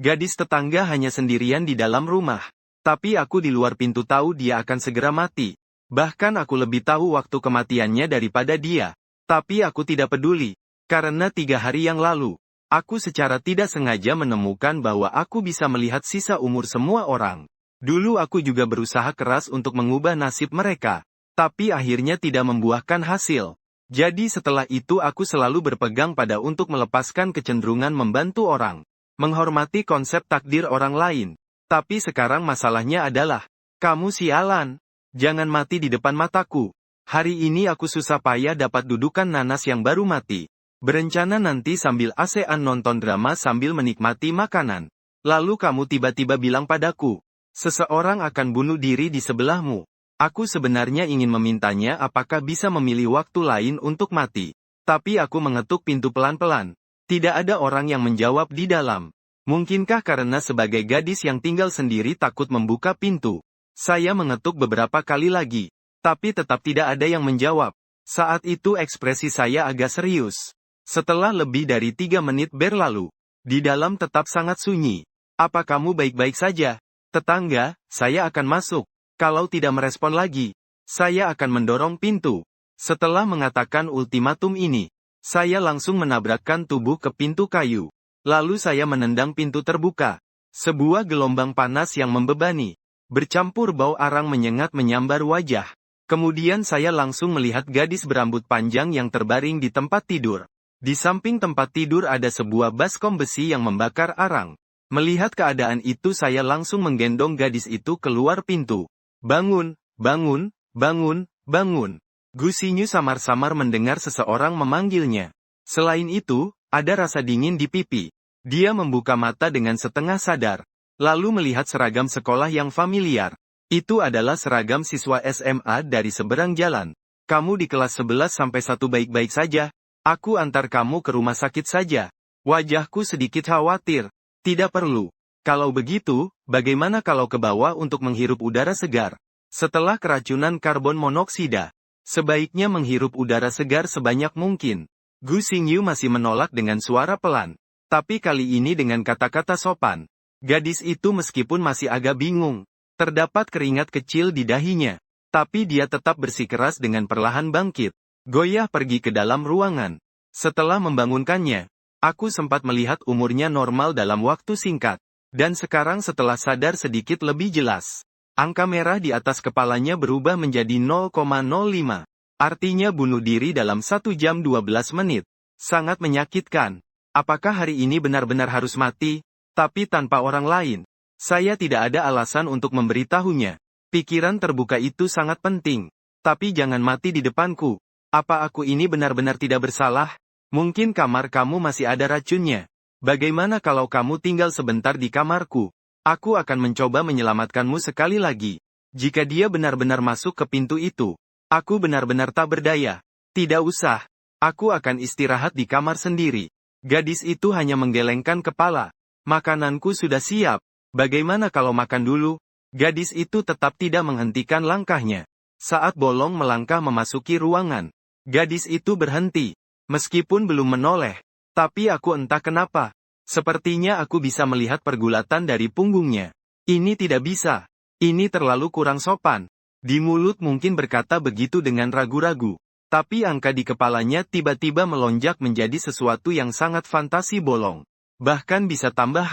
Gadis tetangga hanya sendirian di dalam rumah. Tapi aku di luar pintu tahu dia akan segera mati. Bahkan aku lebih tahu waktu kematiannya daripada dia. Tapi aku tidak peduli. Karena 3 hari yang lalu, aku secara tidak sengaja menemukan bahwa aku bisa melihat sisa umur semua orang. Dulu aku juga berusaha keras untuk mengubah nasib mereka. Tapi akhirnya tidak membuahkan hasil. Jadi setelah itu aku selalu berpegang pada untuk melepaskan kecenderungan membantu orang. Menghormati konsep takdir orang lain. Tapi sekarang masalahnya adalah, kamu sialan. Jangan mati di depan mataku. Hari ini aku susah payah dapat dudukan nanas yang baru mati. Berencana nanti sambil ASEAN nonton drama sambil menikmati makanan. Lalu kamu tiba-tiba bilang padaku, seseorang akan bunuh diri di sebelahmu. Aku sebenarnya ingin memintanya apakah bisa memilih waktu lain untuk mati. Tapi aku mengetuk pintu pelan-pelan. Tidak ada orang yang menjawab di dalam. Mungkinkah karena sebagai gadis yang tinggal sendiri takut membuka pintu? Saya mengetuk beberapa kali lagi. Tapi tetap tidak ada yang menjawab. Saat itu ekspresi saya agak serius. Setelah lebih dari 3 menit berlalu, di dalam tetap sangat sunyi. Apa kamu baik-baik saja? Tetangga, saya akan masuk. Kalau tidak merespon lagi, saya akan mendorong pintu. Setelah mengatakan ultimatum ini, saya langsung menabrakkan tubuh ke pintu kayu. Lalu saya menendang pintu terbuka. Sebuah gelombang panas yang membebani. Bercampur bau arang menyengat menyambar wajah. Kemudian saya langsung melihat gadis berambut panjang yang terbaring di tempat tidur. Di samping tempat tidur ada sebuah baskom besi yang membakar arang. Melihat keadaan itu saya langsung menggendong gadis itu keluar pintu. Bangun, bangun, bangun, bangun. Gu Xingyu samar-samar mendengar seseorang memanggilnya. Selain itu, ada rasa dingin di pipi. Dia membuka mata dengan setengah sadar. Lalu melihat seragam sekolah yang familiar. Itu adalah seragam siswa SMA dari seberang jalan. Kamu di kelas 11-1 baik-baik saja. Aku antar kamu ke rumah sakit saja. Wajahku sedikit khawatir. Tidak perlu. Kalau begitu, bagaimana kalau ke bawah untuk menghirup udara segar? Setelah keracunan karbon monoksida, sebaiknya menghirup udara segar sebanyak mungkin. Gu Xingyu masih menolak dengan suara pelan. Tapi kali ini dengan kata-kata sopan. Gadis itu meskipun masih agak bingung. Terdapat keringat kecil di dahinya. Tapi dia tetap bersikeras dengan perlahan bangkit. Goyah pergi ke dalam ruangan. Setelah membangunkannya, aku sempat melihat umurnya normal dalam waktu singkat. Dan sekarang setelah sadar sedikit lebih jelas. Angka merah di atas kepalanya berubah menjadi 0,05. Artinya bunuh diri dalam 1 jam 12 menit. Sangat menyakitkan. Apakah hari ini benar-benar harus mati? Tapi tanpa orang lain. Saya tidak ada alasan untuk memberitahunya. Pikiran terbuka itu sangat penting. Tapi jangan mati di depanku. Apa aku ini benar-benar tidak bersalah? Mungkin kamar kamu masih ada racunnya. Bagaimana kalau kamu tinggal sebentar di kamarku? Aku akan mencoba menyelamatkanmu sekali lagi. Jika dia benar-benar masuk ke pintu itu, aku benar-benar tak berdaya. Tidak usah. Aku akan istirahat di kamar sendiri. Gadis itu hanya menggelengkan kepala. Makananku sudah siap. Bagaimana kalau makan dulu? Gadis itu tetap tidak menghentikan langkahnya. Saat bolong melangkah memasuki ruangan, gadis itu berhenti. Meskipun belum menoleh. Tapi aku entah kenapa. Sepertinya aku bisa melihat pergulatan dari punggungnya. Ini tidak bisa. Ini terlalu kurang sopan. Di mulut mungkin berkata begitu dengan ragu-ragu. Tapi angka di kepalanya tiba-tiba melonjak menjadi sesuatu yang sangat fantasi bolong. Bahkan bisa tambah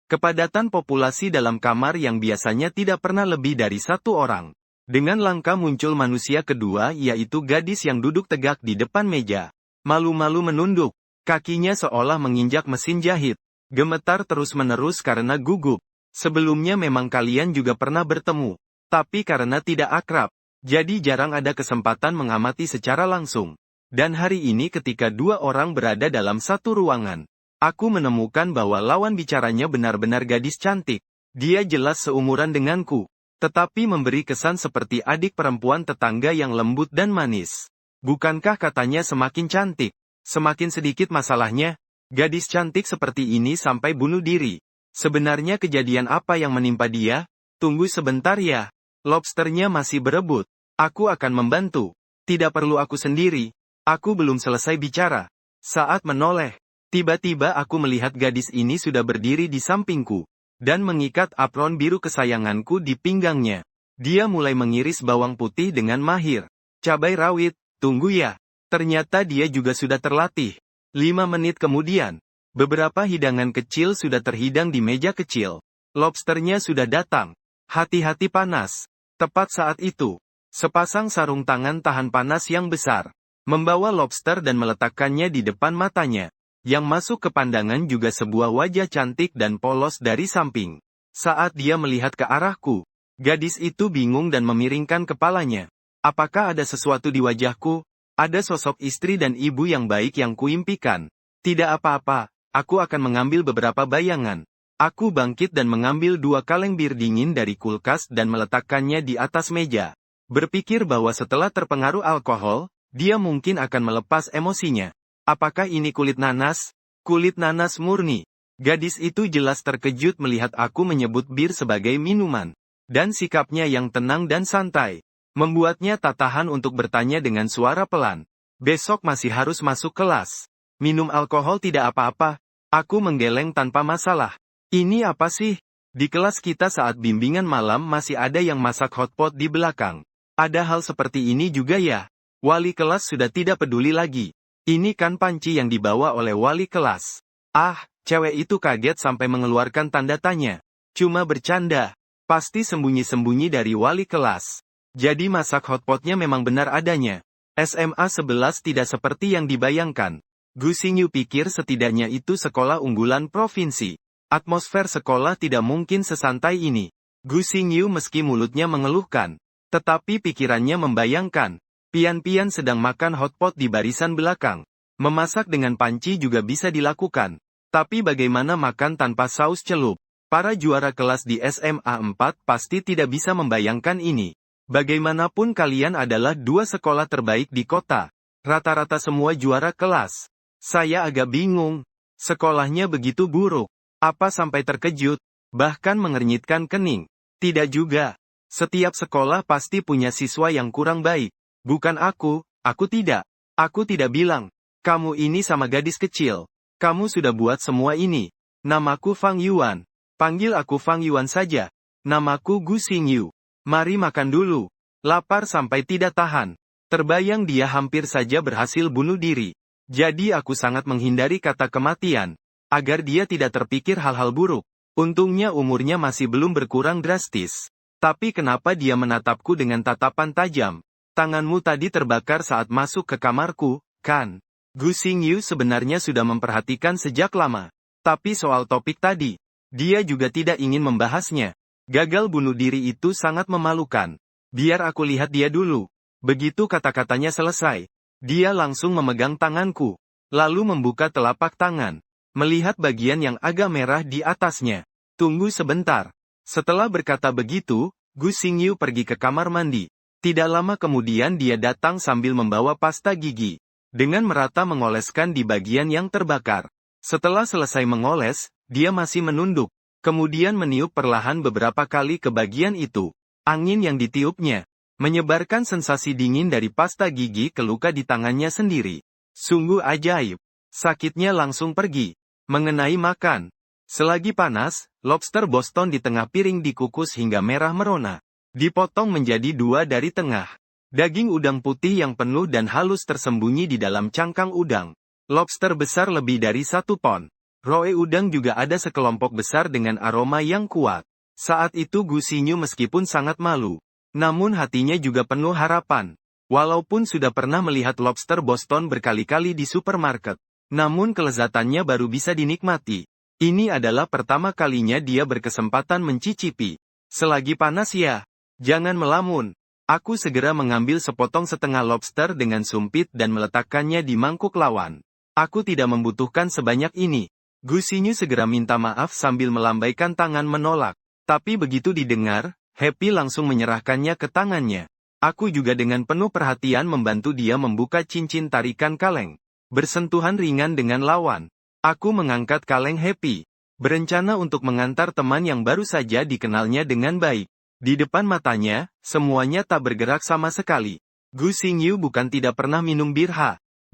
kepadatan populasi dalam kamar yang biasanya tidak pernah lebih dari 1 orang. Dengan langkah muncul manusia kedua yaitu gadis yang duduk tegak di depan meja. Malu-malu menunduk. Kakinya seolah menginjak mesin jahit. Gemetar terus-menerus karena gugup. Sebelumnya memang kalian juga pernah bertemu. Tapi karena tidak akrab, jadi jarang ada kesempatan mengamati secara langsung. Dan hari ini ketika 2 orang berada dalam satu ruangan, aku menemukan bahwa lawan bicaranya benar-benar gadis cantik. Dia jelas seumuran denganku. Tetapi memberi kesan seperti adik perempuan tetangga yang lembut dan manis. Bukankah katanya semakin cantik, semakin sedikit masalahnya? Gadis cantik seperti ini sampai bunuh diri. Sebenarnya kejadian apa yang menimpa dia? Tunggu sebentar ya. Lobsternya masih berebut. Aku akan membantu. Tidak perlu aku sendiri. Aku belum selesai bicara. Saat menoleh, Tiba-tiba aku melihat gadis ini sudah berdiri di sampingku, dan mengikat apron biru kesayanganku di pinggangnya. Dia mulai mengiris bawang putih dengan mahir. Cabai rawit, tunggu ya. Ternyata dia juga sudah terlatih. 5 menit kemudian, beberapa hidangan kecil sudah terhidang di meja kecil. Lobsternya sudah datang. Hati-hati panas. Tepat saat itu, sepasang sarung tangan tahan panas yang besar, membawa lobster dan meletakkannya di depan matanya. Yang masuk ke pandangan juga sebuah wajah cantik dan polos dari samping. Saat dia melihat ke arahku, gadis itu bingung dan memiringkan kepalanya. Apakah ada sesuatu di wajahku? Ada sosok istri dan ibu yang baik yang kuimpikan. Tidak apa-apa, aku akan mengambil beberapa bayangan. Aku bangkit dan mengambil 2 kaleng bir dingin dari kulkas dan meletakkannya di atas meja. Berpikir bahwa setelah terpengaruh alkohol, dia mungkin akan melepas emosinya. Apakah ini kulit nanas? Kulit nanas murni. Gadis itu jelas terkejut melihat aku menyebut bir sebagai minuman. Dan sikapnya yang tenang dan santai membuatnya tak tahan untuk bertanya dengan suara pelan. Besok masih harus masuk kelas. Minum alkohol tidak apa-apa. Aku menggeleng tanpa masalah. Ini apa sih? Di kelas kita saat bimbingan malam masih ada yang masak hotpot di belakang. Ada hal seperti ini juga ya? Wali kelas sudah tidak peduli lagi. Ini kan panci yang dibawa oleh wali kelas. Ah, cewek itu kaget sampai mengeluarkan tanda tanya. Cuma bercanda. Pasti sembunyi-sembunyi dari wali kelas. Jadi masak hotpotnya memang benar adanya. SMA 11 tidak seperti yang dibayangkan. Gu Xingyu pikir setidaknya itu sekolah unggulan provinsi. Atmosfer sekolah tidak mungkin sesantai ini. Gu Xingyu meski mulutnya mengeluhkan, tetapi pikirannya membayangkan. Pian-pian sedang makan hotpot di barisan belakang. Memasak dengan panci juga bisa dilakukan. Tapi bagaimana makan tanpa saus celup? Para juara kelas di SMA 4 pasti tidak bisa membayangkan ini. Bagaimanapun kalian adalah 2 sekolah terbaik di kota. Rata-rata semua juara kelas. Saya agak bingung. Sekolahnya begitu buruk. Apa sampai terkejut? Bahkan mengernyitkan kening. Tidak juga. Setiap sekolah pasti punya siswa yang kurang baik. Bukan aku tidak. Aku tidak bilang. Kamu ini sama gadis kecil. Kamu sudah buat semua ini. Namaku Fang Yuan. Panggil aku Fang Yuan saja. Namaku Gu Xingyu. Mari makan dulu. Lapar sampai tidak tahan. Terbayang dia hampir saja berhasil bunuh diri. Jadi aku sangat menghindari kata kematian. Agar dia tidak terpikir hal-hal buruk. Untungnya umurnya masih belum berkurang drastis. Tapi kenapa dia menatapku dengan tatapan tajam? Tanganmu tadi terbakar saat masuk ke kamarku, kan? Gu Xingyu sebenarnya sudah memperhatikan sejak lama. Tapi soal topik tadi, dia juga tidak ingin membahasnya. Gagal bunuh diri itu sangat memalukan. Biar aku lihat dia dulu. Begitu kata-katanya selesai, dia langsung memegang tanganku, lalu membuka telapak tangan. Melihat bagian yang agak merah di atasnya. Tunggu sebentar. Setelah berkata begitu, Gu Xingyu pergi ke kamar mandi. Tidak lama kemudian dia datang sambil membawa pasta gigi. Dengan merata mengoleskan di bagian yang terbakar. Setelah selesai mengoles, dia masih menunduk. Kemudian meniup perlahan beberapa kali ke bagian itu. Angin yang ditiupnya menyebarkan sensasi dingin dari pasta gigi ke luka di tangannya sendiri. Sungguh ajaib. Sakitnya langsung pergi. Mengenai makan. Selagi panas, lobster Boston di tengah piring dikukus hingga merah merona. Dipotong menjadi 2 dari tengah. Daging udang putih yang penuh dan halus tersembunyi di dalam cangkang udang. Lobster besar lebih dari 1 pon. Roe udang juga ada sekelompok besar dengan aroma yang kuat. Saat itu Gu Xingyu meskipun sangat malu. Namun hatinya juga penuh harapan. Walaupun sudah pernah melihat lobster Boston berkali-kali di supermarket. Namun kelezatannya baru bisa dinikmati. Ini adalah pertama kalinya dia berkesempatan mencicipi. Selagi panas ya. Jangan melamun. Aku segera mengambil sepotong setengah lobster dengan sumpit dan meletakkannya di mangkuk lawan. Aku tidak membutuhkan sebanyak ini. Gu Xingyu segera minta maaf sambil melambaikan tangan menolak. Tapi begitu didengar, Happy langsung menyerahkannya ke tangannya. Aku juga dengan penuh perhatian membantu dia membuka cincin tarikan kaleng. Bersentuhan ringan dengan lawan. Aku mengangkat kaleng Happy. Berencana untuk mengantar teman yang baru saja dikenalnya dengan baik. Di depan matanya, semuanya tak bergerak sama sekali. Gu Xingyu bukan tidak pernah minum bir.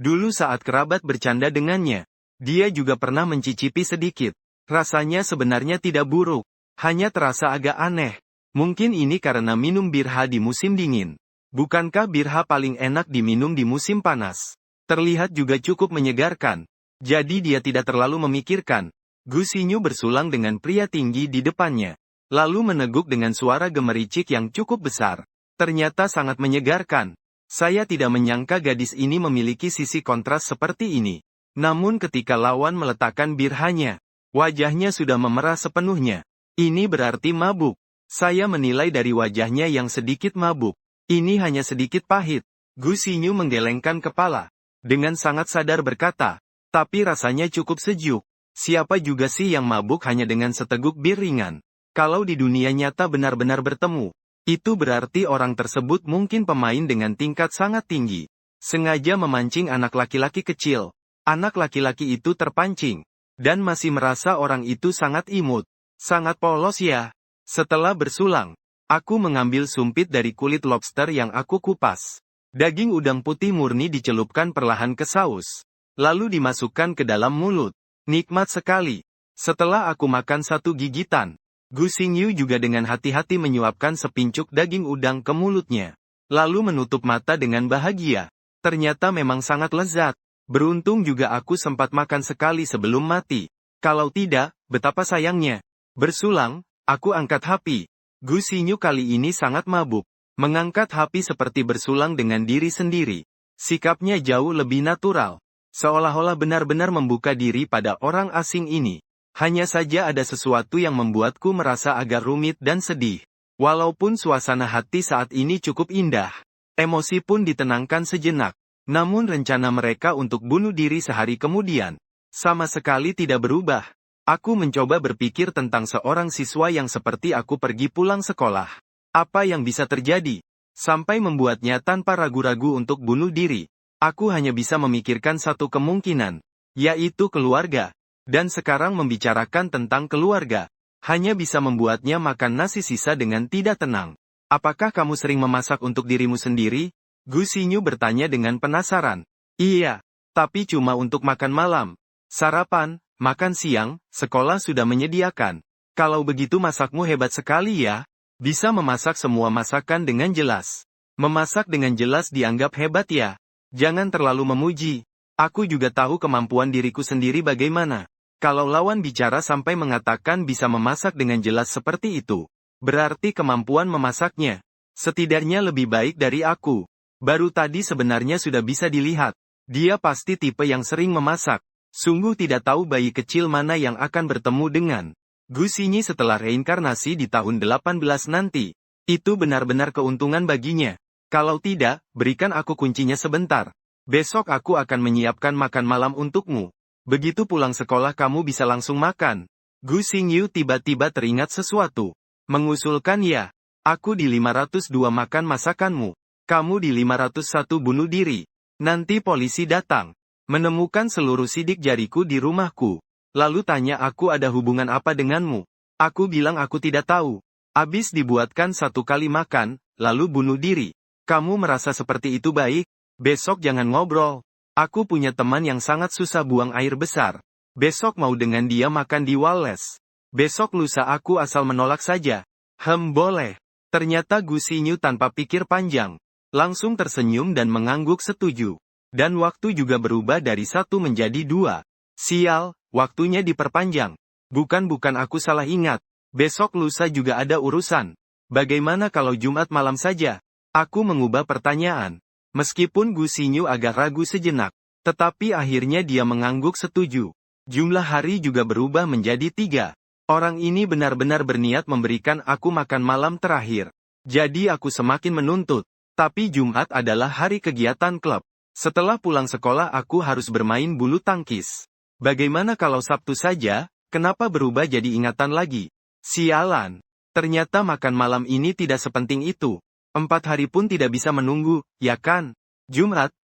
Dulu saat kerabat bercanda dengannya. Dia juga pernah mencicipi sedikit. Rasanya sebenarnya tidak buruk. Hanya terasa agak aneh. Mungkin ini karena minum birha di musim dingin. Bukankah birha paling enak diminum di musim panas? Terlihat juga cukup menyegarkan. Jadi dia tidak terlalu memikirkan. Gu Xinyu bersulang dengan pria tinggi di depannya. Lalu meneguk dengan suara gemericik yang cukup besar. Ternyata sangat menyegarkan. Saya tidak menyangka gadis ini memiliki sisi kontras seperti ini. Namun ketika lawan meletakkan birhanya, wajahnya sudah memerah sepenuhnya. Ini berarti mabuk. Saya menilai dari wajahnya yang sedikit mabuk. Ini hanya sedikit pahit. Gu Xinyu menggelengkan kepala. Dengan sangat sadar berkata, tapi rasanya cukup sejuk. Siapa juga sih yang mabuk hanya dengan seteguk bir ringan? Kalau di dunia nyata benar-benar bertemu, itu berarti orang tersebut mungkin pemain dengan tingkat sangat tinggi. Sengaja memancing anak laki-laki kecil. Anak laki-laki itu terpancing. Dan masih merasa orang itu sangat imut. Sangat polos ya. Setelah bersulang, aku mengambil sumpit dari kulit lobster yang aku kupas. Daging udang putih murni dicelupkan perlahan ke saus. Lalu dimasukkan ke dalam mulut. Nikmat sekali. Setelah aku makan satu gigitan, Gu Xinyu juga dengan hati-hati menyuapkan sepincuk daging udang ke mulutnya. Lalu menutup mata dengan bahagia. Ternyata memang sangat lezat. Beruntung juga aku sempat makan sekali sebelum mati. Kalau tidak, betapa sayangnya. Bersulang, aku angkat HP. Gu Xinyu kali ini sangat mabuk. Mengangkat HP seperti bersulang dengan diri sendiri. Sikapnya jauh lebih natural. Seolah-olah benar-benar membuka diri pada orang asing ini. Hanya saja ada sesuatu yang membuatku merasa agak rumit dan sedih. Walaupun suasana hati saat ini cukup indah. Emosi pun ditenangkan sejenak. Namun rencana mereka untuk bunuh diri sehari kemudian, sama sekali tidak berubah. Aku mencoba berpikir tentang seorang siswa yang seperti aku pergi pulang sekolah. Apa yang bisa terjadi? Sampai membuatnya tanpa ragu-ragu untuk bunuh diri. Aku hanya bisa memikirkan satu kemungkinan, yaitu keluarga. Dan sekarang membicarakan tentang keluarga, hanya bisa membuatnya makan nasi sisa dengan tidak tenang. Apakah kamu sering memasak untuk dirimu sendiri? Gu Xinyu bertanya dengan penasaran. Iya, tapi cuma untuk makan malam. Sarapan, makan siang, sekolah sudah menyediakan. Kalau begitu masakmu hebat sekali ya. Bisa memasak semua masakan dengan jelas. Memasak dengan jelas dianggap hebat ya. Jangan terlalu memuji. Aku juga tahu kemampuan diriku sendiri bagaimana. Kalau lawan bicara sampai mengatakan bisa memasak dengan jelas seperti itu, berarti kemampuan memasaknya setidaknya lebih baik dari aku. Baru tadi sebenarnya sudah bisa dilihat. Dia pasti tipe yang sering memasak. Sungguh tidak tahu bayi kecil mana yang akan bertemu dengan Gu Xinyi setelah reinkarnasi di tahun 18 nanti. Itu benar-benar keuntungan baginya. Kalau tidak, berikan aku kuncinya sebentar. Besok aku akan menyiapkan makan malam untukmu. Begitu pulang sekolah kamu bisa langsung makan. Gu Xinyu tiba-tiba teringat sesuatu. Mengusulkan ya. Aku di 502 makan masakanmu. Kamu di 501 bunuh diri. Nanti polisi datang. Menemukan seluruh sidik jariku di rumahku. Lalu tanya aku ada hubungan apa denganmu. Aku bilang aku tidak tahu. Abis dibuatkan satu kali makan, lalu bunuh diri. Kamu merasa seperti itu baik? Besok jangan ngobrol. Aku punya teman yang sangat susah buang air besar. Besok mau dengan dia makan di Wallace. Besok lusa aku asal menolak saja. Boleh. Ternyata Gu Xinyu tanpa pikir panjang. Langsung tersenyum dan mengangguk setuju. Dan waktu juga berubah dari 1 menjadi 2. Sial, waktunya diperpanjang. Bukan aku salah ingat. Besok lusa juga ada urusan. Bagaimana kalau Jumat malam saja? Aku mengubah pertanyaan. Meskipun Gu Xinyu agak ragu sejenak, tetapi akhirnya dia mengangguk setuju. Jumlah hari juga berubah menjadi 3. Orang ini benar-benar berniat memberikan aku makan malam terakhir. Jadi aku semakin menuntut. Tapi Jumat adalah hari kegiatan klub. Setelah pulang sekolah aku harus bermain bulu tangkis. Bagaimana kalau Sabtu saja? Kenapa berubah jadi ingatan lagi? Sialan. Ternyata makan malam ini tidak sepenting itu. 4 hari pun tidak bisa menunggu, ya kan? Jumat,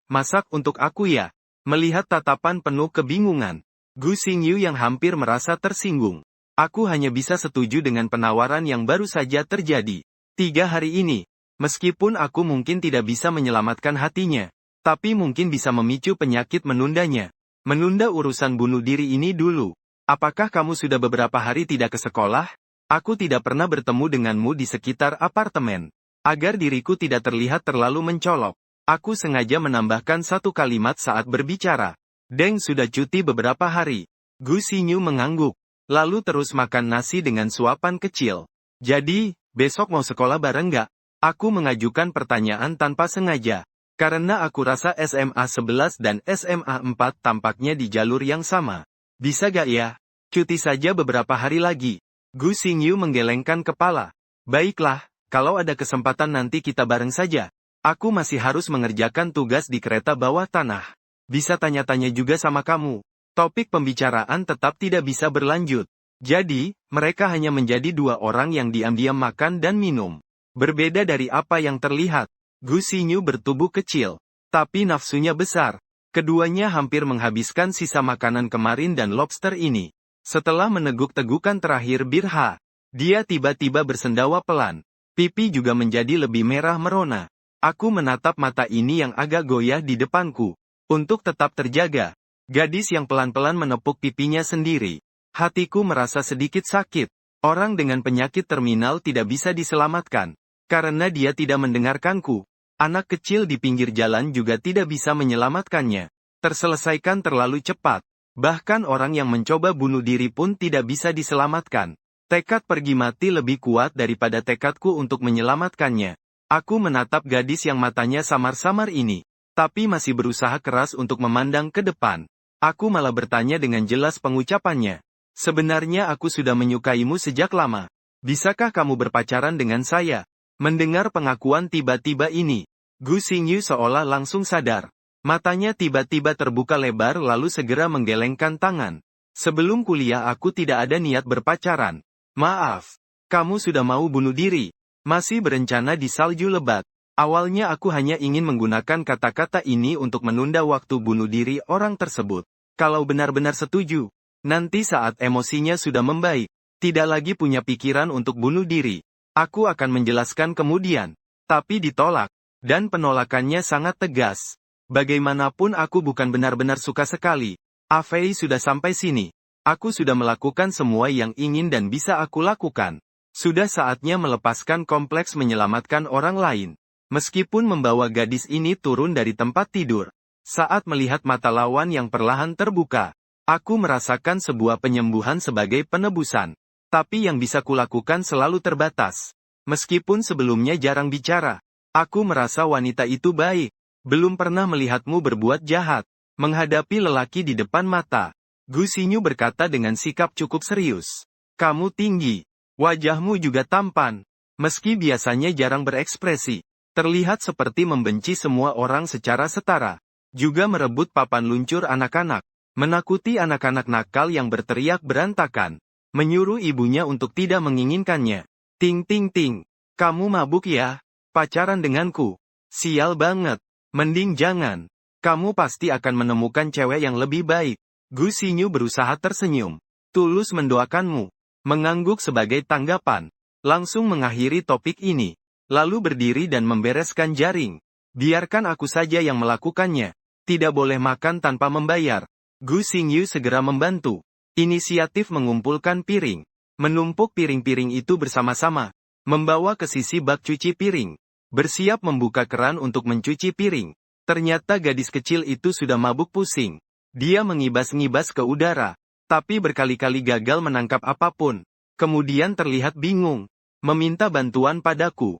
masak untuk aku ya? Melihat tatapan penuh kebingungan, Gu Xinyu yang hampir merasa tersinggung. Aku hanya bisa setuju dengan penawaran yang baru saja terjadi. 3 hari ini, meskipun aku mungkin tidak bisa menyelamatkan hatinya, tapi mungkin bisa memicu penyakit menundanya. Menunda urusan bunuh diri ini dulu. Apakah kamu sudah beberapa hari tidak ke sekolah? Aku tidak pernah bertemu denganmu di sekitar apartemen. Agar diriku tidak terlihat terlalu mencolok, aku sengaja menambahkan satu kalimat saat berbicara. Deng sudah cuti beberapa hari. Gu Xingyu mengangguk, lalu terus makan nasi dengan suapan kecil. Jadi, besok mau sekolah bareng nggak? Aku mengajukan pertanyaan tanpa sengaja. Karena aku rasa SMA 11 dan SMA 4 tampaknya di jalur yang sama. Bisa gak ya? Cuti saja beberapa hari lagi. Gu Xingyu menggelengkan kepala. Baiklah, kalau ada kesempatan nanti kita bareng saja. Aku masih harus mengerjakan tugas di kereta bawah tanah. Bisa tanya-tanya juga sama kamu. Topik pembicaraan tetap tidak bisa berlanjut. Jadi, mereka hanya menjadi dua orang yang diam-diam makan dan minum. Berbeda dari apa yang terlihat. Gu Xingyu bertubuh kecil, tapi nafsunya besar. Keduanya hampir menghabiskan sisa makanan kemarin dan lobster ini. Setelah meneguk tegukan terakhir birha, dia tiba-tiba bersendawa pelan. Pipi juga menjadi lebih merah merona. Aku menatap mata ini yang agak goyah di depanku. Untuk tetap terjaga, gadis yang pelan-pelan menepuk pipinya sendiri. Hatiku merasa sedikit sakit. Orang dengan penyakit terminal tidak bisa diselamatkan. Karena dia tidak mendengarkanku. Anak kecil di pinggir jalan juga tidak bisa menyelamatkannya. Terselesaikan terlalu cepat. Bahkan orang yang mencoba bunuh diri pun tidak bisa diselamatkan. Tekad pergi mati lebih kuat daripada tekadku untuk menyelamatkannya. Aku menatap gadis yang matanya samar-samar ini. Tapi masih berusaha keras untuk memandang ke depan. Aku malah bertanya dengan jelas pengucapannya. Sebenarnya aku sudah menyukaimu sejak lama. Bisakah kamu berpacaran dengan saya? Mendengar pengakuan tiba-tiba ini, Gu Xingyu seolah langsung sadar. Matanya tiba-tiba terbuka lebar lalu segera menggelengkan tangan. Sebelum kuliah aku tidak ada niat berpacaran. Maaf. Kamu sudah mau bunuh diri. Masih berencana di salju lebat. Awalnya aku hanya ingin menggunakan kata-kata ini untuk menunda waktu bunuh diri orang tersebut. Kalau benar-benar setuju, nanti saat emosinya sudah membaik, tidak lagi punya pikiran untuk bunuh diri. Aku akan menjelaskan kemudian, tapi ditolak, dan penolakannya sangat tegas. Bagaimanapun aku bukan benar-benar suka sekali. Afei sudah sampai sini. Aku sudah melakukan semua yang ingin dan bisa aku lakukan. Sudah saatnya melepaskan kompleks menyelamatkan orang lain. Meskipun membawa gadis ini turun dari tempat tidur. Saat melihat mata lawan yang perlahan terbuka, aku merasakan sebuah penyembuhan sebagai penebusan. Tapi yang bisa kulakukan selalu terbatas. Meskipun sebelumnya jarang bicara, aku merasa wanita itu baik. Belum pernah melihatmu berbuat jahat. Menghadapi lelaki di depan mata, Gu Xingyu berkata dengan sikap cukup serius. Kamu tinggi. Wajahmu juga tampan. Meski biasanya jarang berekspresi, terlihat seperti membenci semua orang secara setara. Juga merebut papan luncur anak-anak. Menakuti anak-anak nakal yang berteriak berantakan. Menyuruh ibunya untuk tidak menginginkannya. Ting ting ting. Kamu mabuk ya? Pacaran denganku? Sial banget. Mending jangan. Kamu pasti akan menemukan cewek yang lebih baik. Gu Xingyu berusaha tersenyum. Tulus mendoakanmu. Mengangguk sebagai tanggapan. Langsung mengakhiri topik ini. Lalu berdiri dan membereskan jaring. Biarkan aku saja yang melakukannya. Tidak boleh makan tanpa membayar. Gu Xingyu segera membantu. Inisiatif mengumpulkan piring. Menumpuk piring-piring itu bersama-sama. Membawa ke sisi bak cuci piring. Bersiap membuka keran untuk mencuci piring. Ternyata gadis kecil itu sudah mabuk pusing. Dia mengibas-ngibas ke udara. Tapi berkali-kali gagal menangkap apapun. Kemudian terlihat bingung. Meminta bantuan padaku.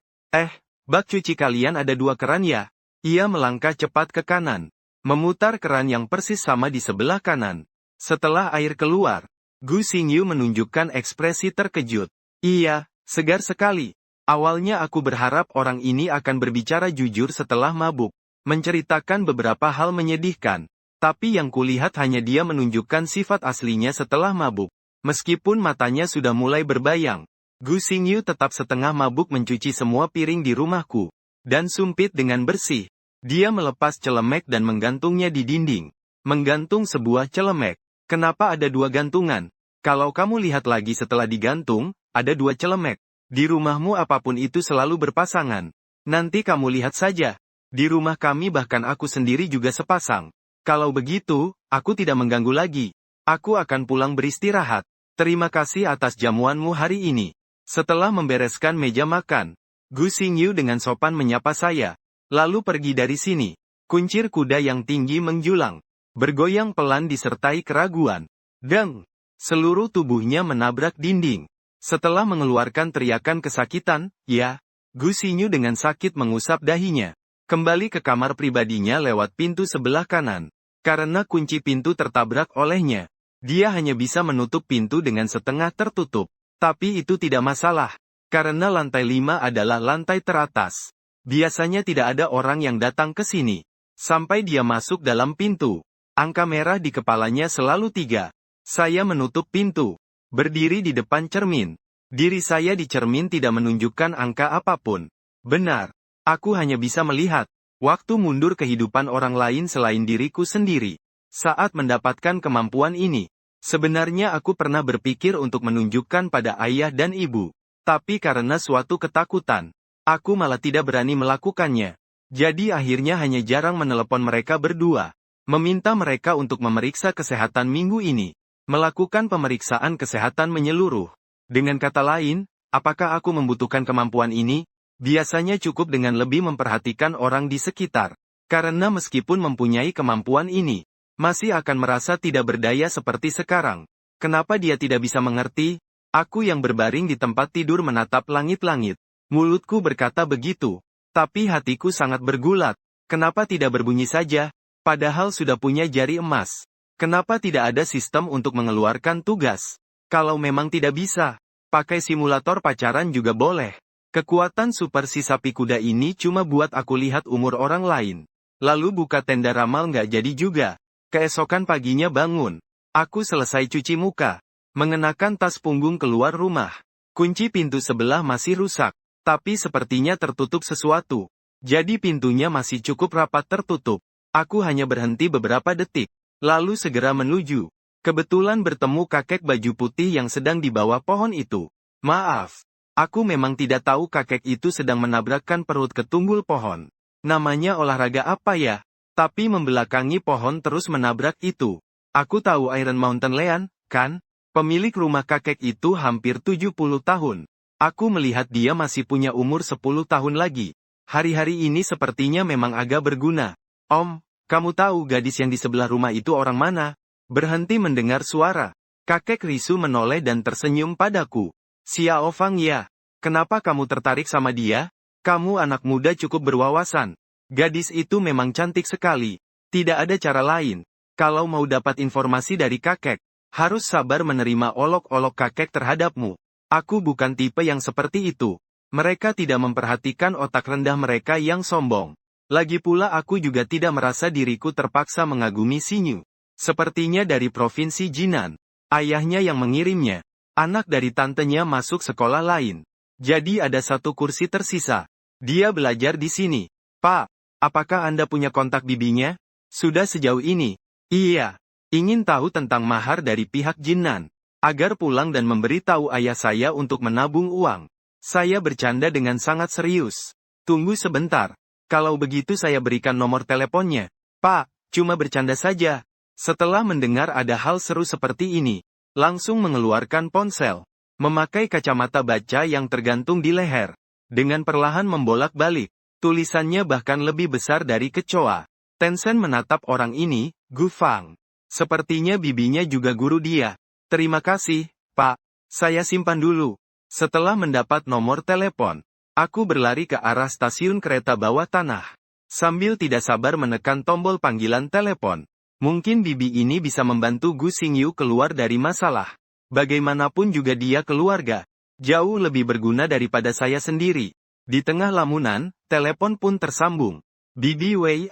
Bak cuci kalian ada 2 keran ya? Ia melangkah cepat ke kanan. Memutar keran yang persis sama di sebelah kanan. Setelah air keluar, Gu Xingyu menunjukkan ekspresi terkejut. Iya, segar sekali. Awalnya aku berharap orang ini akan berbicara jujur setelah mabuk. Menceritakan beberapa hal menyedihkan. Tapi yang kulihat hanya dia menunjukkan sifat aslinya setelah mabuk. Meskipun matanya sudah mulai berbayang. Gu Xingyu tetap setengah mabuk mencuci semua piring di rumahku. Dan sumpit dengan bersih. Dia melepas celemek dan menggantungnya di dinding. Menggantung sebuah celemek. Kenapa ada 2 gantungan? Kalau kamu lihat lagi setelah digantung, ada 2 celemek. Di rumahmu apapun itu selalu berpasangan. Nanti kamu lihat saja. Di rumah kami bahkan aku sendiri juga sepasang. Kalau begitu, aku tidak mengganggu lagi. Aku akan pulang beristirahat. Terima kasih atas jamuanmu hari ini. Setelah membereskan meja makan, Gu Xingyu dengan sopan menyapa saya. Lalu pergi dari sini. Kuncir kuda yang tinggi menjulang. Bergoyang pelan disertai keraguan. Deng! Seluruh tubuhnya menabrak dinding. Setelah mengeluarkan teriakan kesakitan, ya, Gu Xingyu dengan sakit mengusap dahinya. Kembali ke kamar pribadinya lewat pintu sebelah kanan. Karena kunci pintu tertabrak olehnya, dia hanya bisa menutup pintu dengan setengah tertutup. Tapi itu tidak masalah. Karena lantai 5 adalah lantai teratas. Biasanya tidak ada orang yang datang ke sini. Sampai dia masuk dalam pintu. Angka merah di kepalanya selalu 3. Saya menutup pintu. Berdiri di depan cermin. Diri saya di cermin tidak menunjukkan angka apapun. Benar. Aku hanya bisa melihat. Waktu mundur kehidupan orang lain selain diriku sendiri. Saat mendapatkan kemampuan ini. Sebenarnya aku pernah berpikir untuk menunjukkan pada ayah dan ibu. Tapi karena suatu ketakutan. Aku malah tidak berani melakukannya. Jadi akhirnya hanya jarang menelepon mereka berdua. Meminta mereka untuk memeriksa kesehatan minggu ini. Melakukan pemeriksaan kesehatan menyeluruh. Dengan kata lain, apakah aku membutuhkan kemampuan ini? Biasanya cukup dengan lebih memperhatikan orang di sekitar. Karena meskipun mempunyai kemampuan ini, masih akan merasa tidak berdaya seperti sekarang. Kenapa dia tidak bisa mengerti? Aku yang berbaring di tempat tidur menatap langit-langit. Mulutku berkata begitu. Tapi hatiku sangat bergulat. Kenapa tidak berbunyi saja? Padahal sudah punya jari emas. Kenapa tidak ada sistem untuk mengeluarkan tugas? Kalau memang tidak bisa, pakai simulator pacaran juga boleh. Kekuatan super si sapi kuda ini cuma buat aku lihat umur orang lain. Lalu buka tenda ramal nggak jadi juga. Keesokan paginya bangun. Aku selesai cuci muka. Mengenakan tas punggung keluar rumah. Kunci pintu sebelah masih rusak. Tapi sepertinya tertutup sesuatu. Jadi pintunya masih cukup rapat tertutup. Aku hanya berhenti beberapa detik. Lalu segera menuju. Kebetulan bertemu kakek baju putih yang sedang di bawah pohon itu. Maaf. Aku memang tidak tahu kakek itu sedang menabrakkan perut ke tunggul pohon. Namanya olahraga apa ya? Tapi membelakangi pohon terus menabrak itu. Aku tahu Iron Mountain Lion, kan? Pemilik rumah kakek itu hampir 70 tahun. Aku melihat dia masih punya umur 10 tahun lagi. Hari-hari ini sepertinya memang agak berguna. Om, kamu tahu gadis yang di sebelah rumah itu orang mana? Berhenti mendengar suara. Kakek Risu menoleh dan tersenyum padaku. Xiao Fang ya. Kenapa kamu tertarik sama dia? Kamu anak muda cukup berwawasan. Gadis itu memang cantik sekali. Tidak ada cara lain. Kalau mau dapat informasi dari kakek, harus sabar menerima olok-olok kakek terhadapmu. Aku bukan tipe yang seperti itu. Mereka tidak memperhatikan otak rendah mereka yang sombong. Lagi pula aku juga tidak merasa diriku terpaksa mengagumi Xinyu. Sepertinya dari provinsi Jinan. Ayahnya yang mengirimnya. Anak dari tantenya masuk sekolah lain. Jadi ada satu kursi tersisa. Dia belajar di sini. Pak, apakah Anda punya kontak bibinya? Sudah sejauh ini. Iya. Ingin tahu tentang mahar dari pihak Jinan. Agar pulang dan memberitahu ayah saya untuk menabung uang. Saya bercanda dengan sangat serius. Tunggu sebentar. Kalau begitu saya berikan nomor teleponnya. Pak, cuma bercanda saja. Setelah mendengar ada hal seru seperti ini, langsung mengeluarkan ponsel. Memakai kacamata baca yang tergantung di leher. Dengan perlahan membolak-balik. Tulisannya bahkan lebih besar dari kecoa. Tencent menatap orang ini, Gu Fang. Sepertinya bibinya juga guru dia. Terima kasih, Pak. Saya simpan dulu. Setelah mendapat nomor telepon, aku berlari ke arah stasiun kereta bawah tanah. Sambil tidak sabar menekan tombol panggilan telepon. Mungkin bibi ini bisa membantu Gu Xingyu keluar dari masalah. Bagaimanapun juga dia keluarga. Jauh lebih berguna daripada saya sendiri. Di tengah lamunan, telepon pun tersambung. Bibi Wei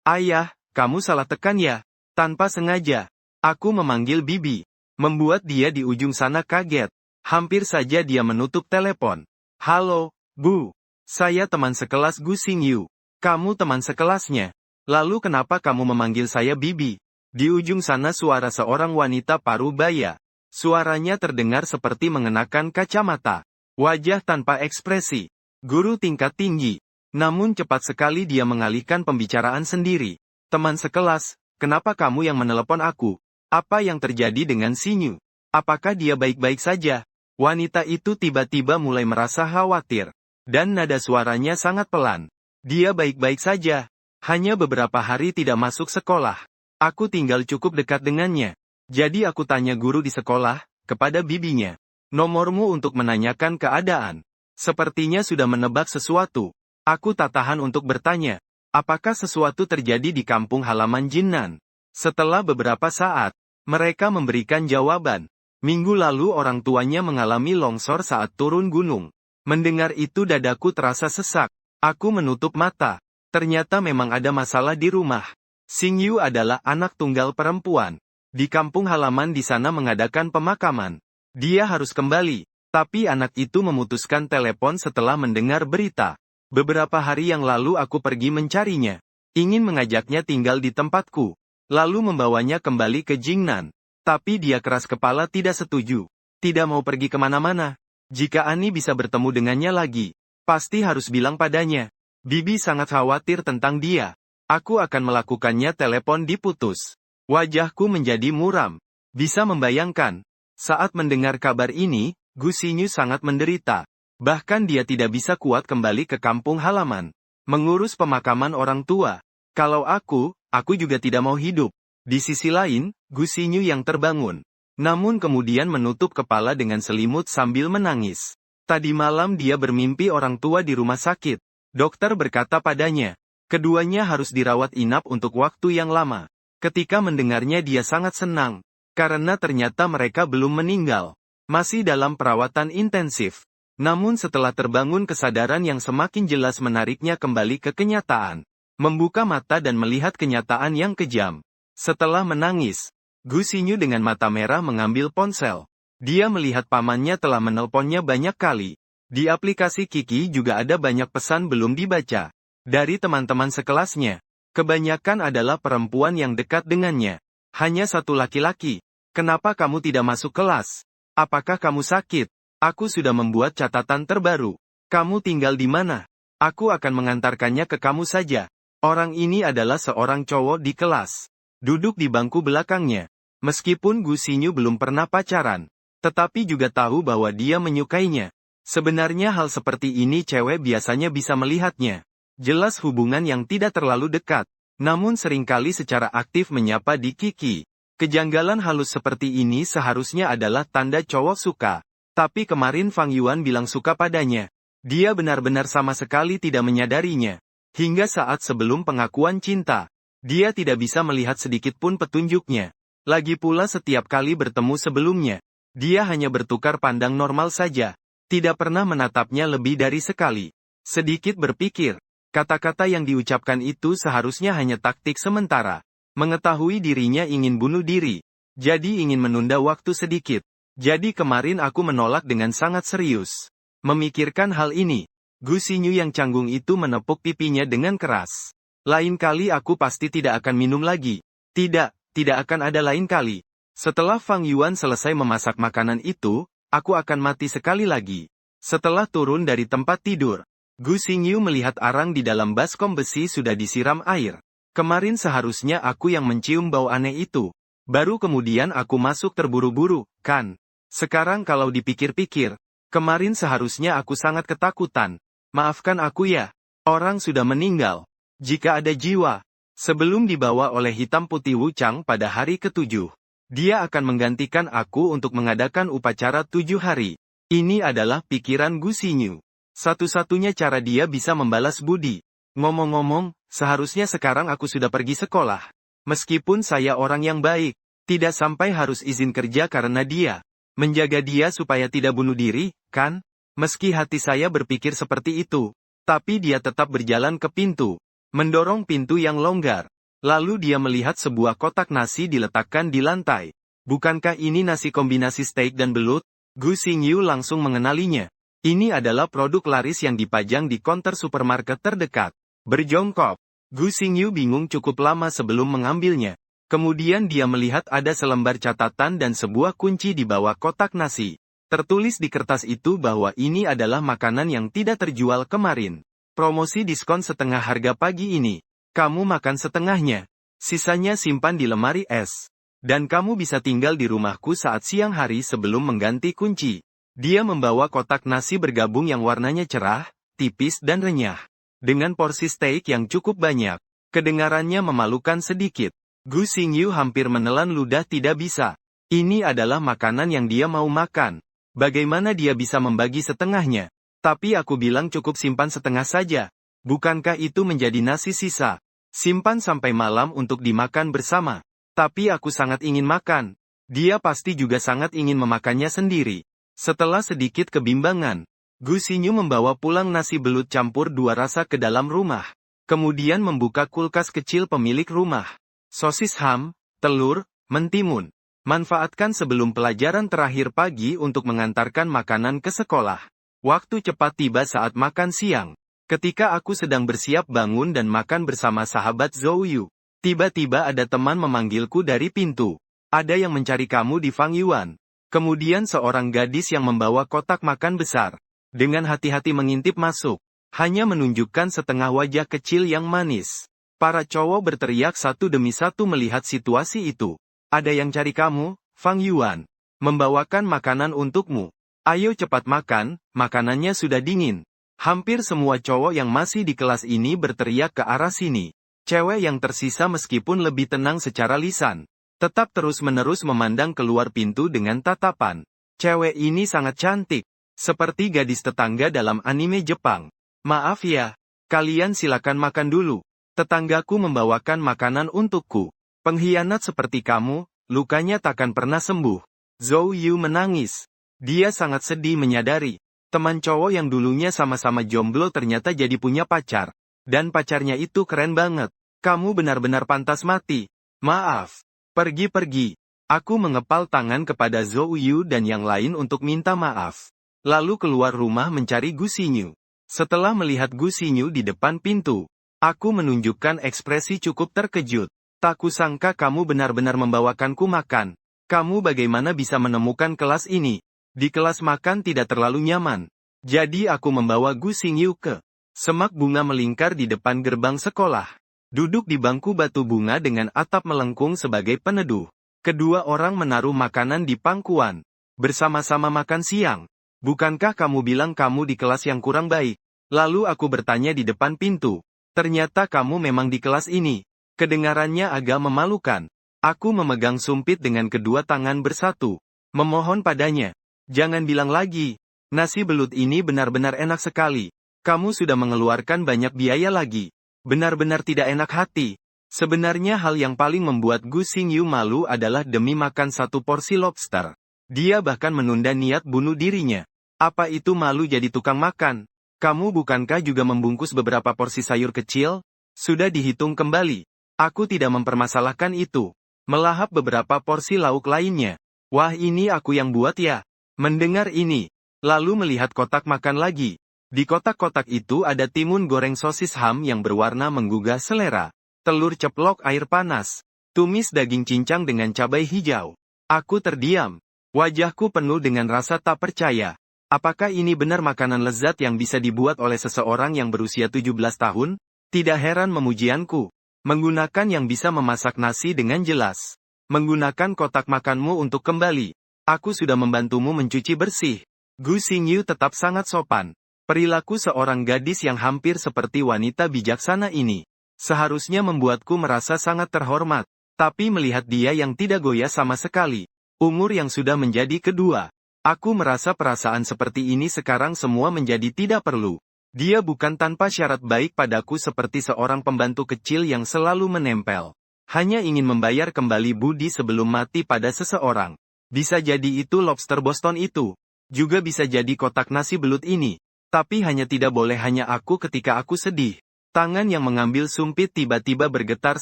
Ayah, kamu salah tekan ya? Tanpa sengaja. Aku memanggil bibi. Membuat dia di ujung sana kaget. Hampir saja dia menutup telepon. Halo, Bu. Saya teman sekelas Gu Xingyu. Kamu teman sekelasnya. Lalu kenapa kamu memanggil saya bibi? Di ujung sana suara seorang wanita paruh baya. Suaranya terdengar seperti mengenakan kacamata. Wajah tanpa ekspresi. Guru tingkat tinggi. Namun cepat sekali dia mengalihkan pembicaraan sendiri. Teman sekelas, kenapa kamu yang menelepon aku? Apa yang terjadi dengan Xinyu? Apakah dia baik-baik saja? Wanita itu tiba-tiba mulai merasa khawatir. Dan nada suaranya sangat pelan. Dia baik-baik saja. Hanya beberapa hari tidak masuk sekolah. Aku tinggal cukup dekat dengannya. Jadi aku tanya guru di sekolah, kepada bibinya. Nomormu untuk menanyakan keadaan. Sepertinya sudah menebak sesuatu. Aku tak tahan untuk bertanya. Apakah sesuatu terjadi di kampung halaman Jinnan? Setelah beberapa saat, mereka memberikan jawaban. Minggu lalu orang tuanya mengalami longsor saat turun gunung. Mendengar itu dadaku terasa sesak. Aku menutup mata. Ternyata memang ada masalah di rumah. Xingyu adalah anak tunggal perempuan. Di kampung halaman di sana mengadakan pemakaman. Dia harus kembali. Tapi anak itu memutuskan telepon setelah mendengar berita. Beberapa hari yang lalu aku pergi mencarinya. Ingin mengajaknya tinggal di tempatku. Lalu membawanya kembali ke Jingnan. Tapi dia keras kepala tidak setuju. Tidak mau pergi kemana-mana. Jika Ani bisa bertemu dengannya lagi, pasti harus bilang padanya. Bibi sangat khawatir tentang dia. Aku akan melakukannya. Telepon diputus. Wajahku menjadi muram. Bisa membayangkan. Saat mendengar kabar ini, Gu Xinyu sangat menderita. Bahkan dia tidak bisa kuat kembali ke kampung halaman. Mengurus pemakaman orang tua. Kalau aku juga tidak mau hidup. Di sisi lain, Gu Xinyu yang terbangun. Namun kemudian menutup kepala dengan selimut sambil menangis. Tadi malam dia bermimpi orang tua di rumah sakit. Dokter berkata padanya, keduanya harus dirawat inap untuk waktu yang lama. Ketika mendengarnya dia sangat senang. Karena ternyata mereka belum meninggal. Masih dalam perawatan intensif. Namun setelah terbangun kesadaran yang semakin jelas menariknya kembali ke kenyataan. Membuka mata dan melihat kenyataan yang kejam. Setelah menangis, Gu Xinyu dengan mata merah mengambil ponsel. Dia melihat pamannya telah menelponnya banyak kali. Di aplikasi Kiki juga ada banyak pesan belum dibaca. Dari teman-teman sekelasnya. Kebanyakan adalah perempuan yang dekat dengannya. Hanya satu laki-laki. Kenapa kamu tidak masuk kelas? Apakah kamu sakit? Aku sudah membuat catatan terbaru. Kamu tinggal di mana? Aku akan mengantarkannya ke kamu saja. Orang ini adalah seorang cowok di kelas. Duduk di bangku belakangnya. Meskipun Gu Xinyu belum pernah pacaran, tetapi juga tahu bahwa dia menyukainya. Sebenarnya hal seperti ini cewek biasanya bisa melihatnya. Jelas hubungan yang tidak terlalu dekat, namun seringkali secara aktif menyapa di Kiki. Kejanggalan halus seperti ini seharusnya adalah tanda cowok suka. Tapi kemarin Fang Yuan bilang suka padanya. Dia benar-benar sama sekali tidak menyadarinya. Hingga saat sebelum pengakuan cinta. Dia tidak bisa melihat sedikit pun petunjuknya. Lagi pula setiap kali bertemu sebelumnya, dia hanya bertukar pandang normal saja. Tidak pernah menatapnya lebih dari sekali. Sedikit berpikir, kata-kata yang diucapkan itu seharusnya hanya taktik sementara. Mengetahui dirinya ingin bunuh diri. Jadi ingin menunda waktu sedikit. Jadi kemarin aku menolak dengan sangat serius. Memikirkan hal ini, Gu Xinyu yang canggung itu menepuk pipinya dengan keras. Lain kali aku pasti tidak akan minum lagi. Tidak akan ada lain kali. Setelah Fang Yuan selesai memasak makanan itu, aku akan mati sekali lagi. Setelah turun dari tempat tidur, Gu Xinyu melihat arang di dalam baskom besi sudah disiram air. Kemarin seharusnya aku yang mencium bau aneh itu. Baru kemudian aku masuk terburu-buru, kan? Sekarang kalau dipikir-pikir, kemarin seharusnya aku sangat ketakutan. Maafkan aku ya. Orang sudah meninggal. Jika ada jiwa, sebelum dibawa oleh hitam putih Wuchang pada hari ke-7, dia akan menggantikan aku untuk mengadakan upacara 7 hari. Ini adalah pikiran Gu Xinyu. Satu-satunya cara dia bisa membalas budi. Ngomong-ngomong, seharusnya sekarang aku sudah pergi sekolah. Meskipun saya orang yang baik, tidak sampai harus izin kerja karena dia. Menjaga dia supaya tidak bunuh diri, kan? Meski hati saya berpikir seperti itu, tapi dia tetap berjalan ke pintu. Mendorong pintu yang longgar. Lalu dia melihat sebuah kotak nasi diletakkan di lantai. Bukankah ini nasi kombinasi steak dan belut? Gu Xinyu langsung mengenalinya. Ini adalah produk laris yang dipajang di konter supermarket terdekat. Berjongkok. Gu Xinyu bingung cukup lama sebelum mengambilnya. Kemudian dia melihat ada selembar catatan dan sebuah kunci di bawah kotak nasi. Tertulis di kertas itu bahwa ini adalah makanan yang tidak terjual kemarin. Promosi diskon setengah harga pagi ini. Kamu makan setengahnya. Sisanya simpan di lemari es. Dan kamu bisa tinggal di rumahku saat siang hari sebelum mengganti kunci. Dia membawa kotak nasi bergabung yang warnanya cerah, tipis dan renyah. Dengan porsi steak yang cukup banyak. Kedengarannya memalukan sedikit. Gu Xingyu hampir menelan ludah tidak bisa. Ini adalah makanan yang dia mau makan. Bagaimana dia bisa membagi setengahnya? Tapi aku bilang cukup simpan setengah saja. Bukankah itu menjadi nasi sisa? Simpan sampai malam untuk dimakan bersama. Tapi aku sangat ingin makan. Dia pasti juga sangat ingin memakannya sendiri. Setelah sedikit kebimbangan, Gu Xingyu membawa pulang nasi belut campur dua rasa ke dalam rumah. Kemudian membuka kulkas kecil pemilik rumah. Sosis ham, telur, mentimun. Manfaatkan sebelum pelajaran terakhir pagi untuk mengantarkan makanan ke sekolah. Waktu cepat tiba saat makan siang. Ketika aku sedang bersiap bangun dan makan bersama sahabat Zhou Yu, tiba-tiba ada teman memanggilku dari pintu. Ada yang mencari kamu di Fang Yuan. Kemudian seorang gadis yang membawa kotak makan besar. Dengan hati-hati mengintip masuk. Hanya menunjukkan setengah wajah kecil yang manis. Para cowok berteriak satu demi satu melihat situasi itu. Ada yang cari kamu, Fang Yuan. Membawakan makanan untukmu. Ayo cepat makan, makanannya sudah dingin. Hampir semua cowok yang masih di kelas ini berteriak ke arah sini. Cewek yang tersisa meskipun lebih tenang secara lisan, tetap terus-menerus memandang keluar pintu dengan tatapan. Cewek ini sangat cantik, seperti gadis tetangga dalam anime Jepang. Maaf ya, kalian silakan makan dulu. Tetanggaku membawakan makanan untukku. Pengkhianat seperti kamu, lukanya takkan pernah sembuh. Zhou Yu menangis. Dia sangat sedih menyadari. Teman cowok yang dulunya sama-sama jomblo ternyata jadi punya pacar. Dan pacarnya itu keren banget. Kamu benar-benar pantas mati. Maaf. Pergi-pergi. Aku mengepal tangan kepada Zhou Yu dan yang lain untuk minta maaf. Lalu keluar rumah mencari Gu Xingyu. Setelah melihat Gu Xingyu di depan pintu, aku menunjukkan ekspresi cukup terkejut. Tak kusangka kamu benar-benar membawakanku makan. Kamu bagaimana bisa menemukan kelas ini? Di kelas makan tidak terlalu nyaman. Jadi aku membawa Gu Xingyu ke semak bunga melingkar di depan gerbang sekolah. Duduk di bangku batu bunga dengan atap melengkung sebagai peneduh. Kedua orang menaruh makanan di pangkuan. Bersama-sama makan siang. Bukankah kamu bilang kamu di kelas yang kurang baik? Lalu aku bertanya di depan pintu. Ternyata kamu memang di kelas ini. Kedengarannya agak memalukan. Aku memegang sumpit dengan kedua tangan bersatu. Memohon padanya. Jangan bilang lagi. Nasi belut ini benar-benar enak sekali. Kamu sudah mengeluarkan banyak biaya lagi. Benar-benar tidak enak hati. Sebenarnya hal yang paling membuat Gu Xingyu malu adalah demi makan satu porsi lobster. Dia bahkan menunda niat bunuh dirinya. Apa itu malu jadi tukang makan? Kamu bukankah juga membungkus beberapa porsi sayur kecil? Sudah dihitung kembali. Aku tidak mempermasalahkan itu. Melahap beberapa porsi lauk lainnya. Wah, ini aku yang buat ya. Mendengar ini, lalu melihat kotak makan lagi. Di kotak-kotak itu ada timun goreng sosis ham yang berwarna menggugah selera, telur ceplok air panas, tumis daging cincang dengan cabai hijau. Aku terdiam. Wajahku penuh dengan rasa tak percaya. Apakah ini benar makanan lezat yang bisa dibuat oleh seseorang yang berusia 17 tahun? Tidak heran memujianku. Menggunakan yang bisa memasak nasi dengan jelas. Menggunakan kotak makanmu untuk kembali. Aku sudah membantumu mencuci bersih. Gu Xingyu tetap sangat sopan. Perilaku seorang gadis yang hampir seperti wanita bijaksana ini seharusnya membuatku merasa sangat terhormat. Tapi melihat dia yang tidak goyah sama sekali, umur yang sudah menjadi kedua, aku merasa perasaan seperti ini sekarang semua menjadi tidak perlu. Dia bukan tanpa syarat baik padaku seperti seorang pembantu kecil yang selalu menempel. Hanya ingin membayar kembali budi sebelum mati pada seseorang. Bisa jadi itu lobster Boston itu. Juga bisa jadi kotak nasi belut ini. Tapi hanya tidak boleh hanya aku ketika aku sedih. Tangan yang mengambil sumpit tiba-tiba bergetar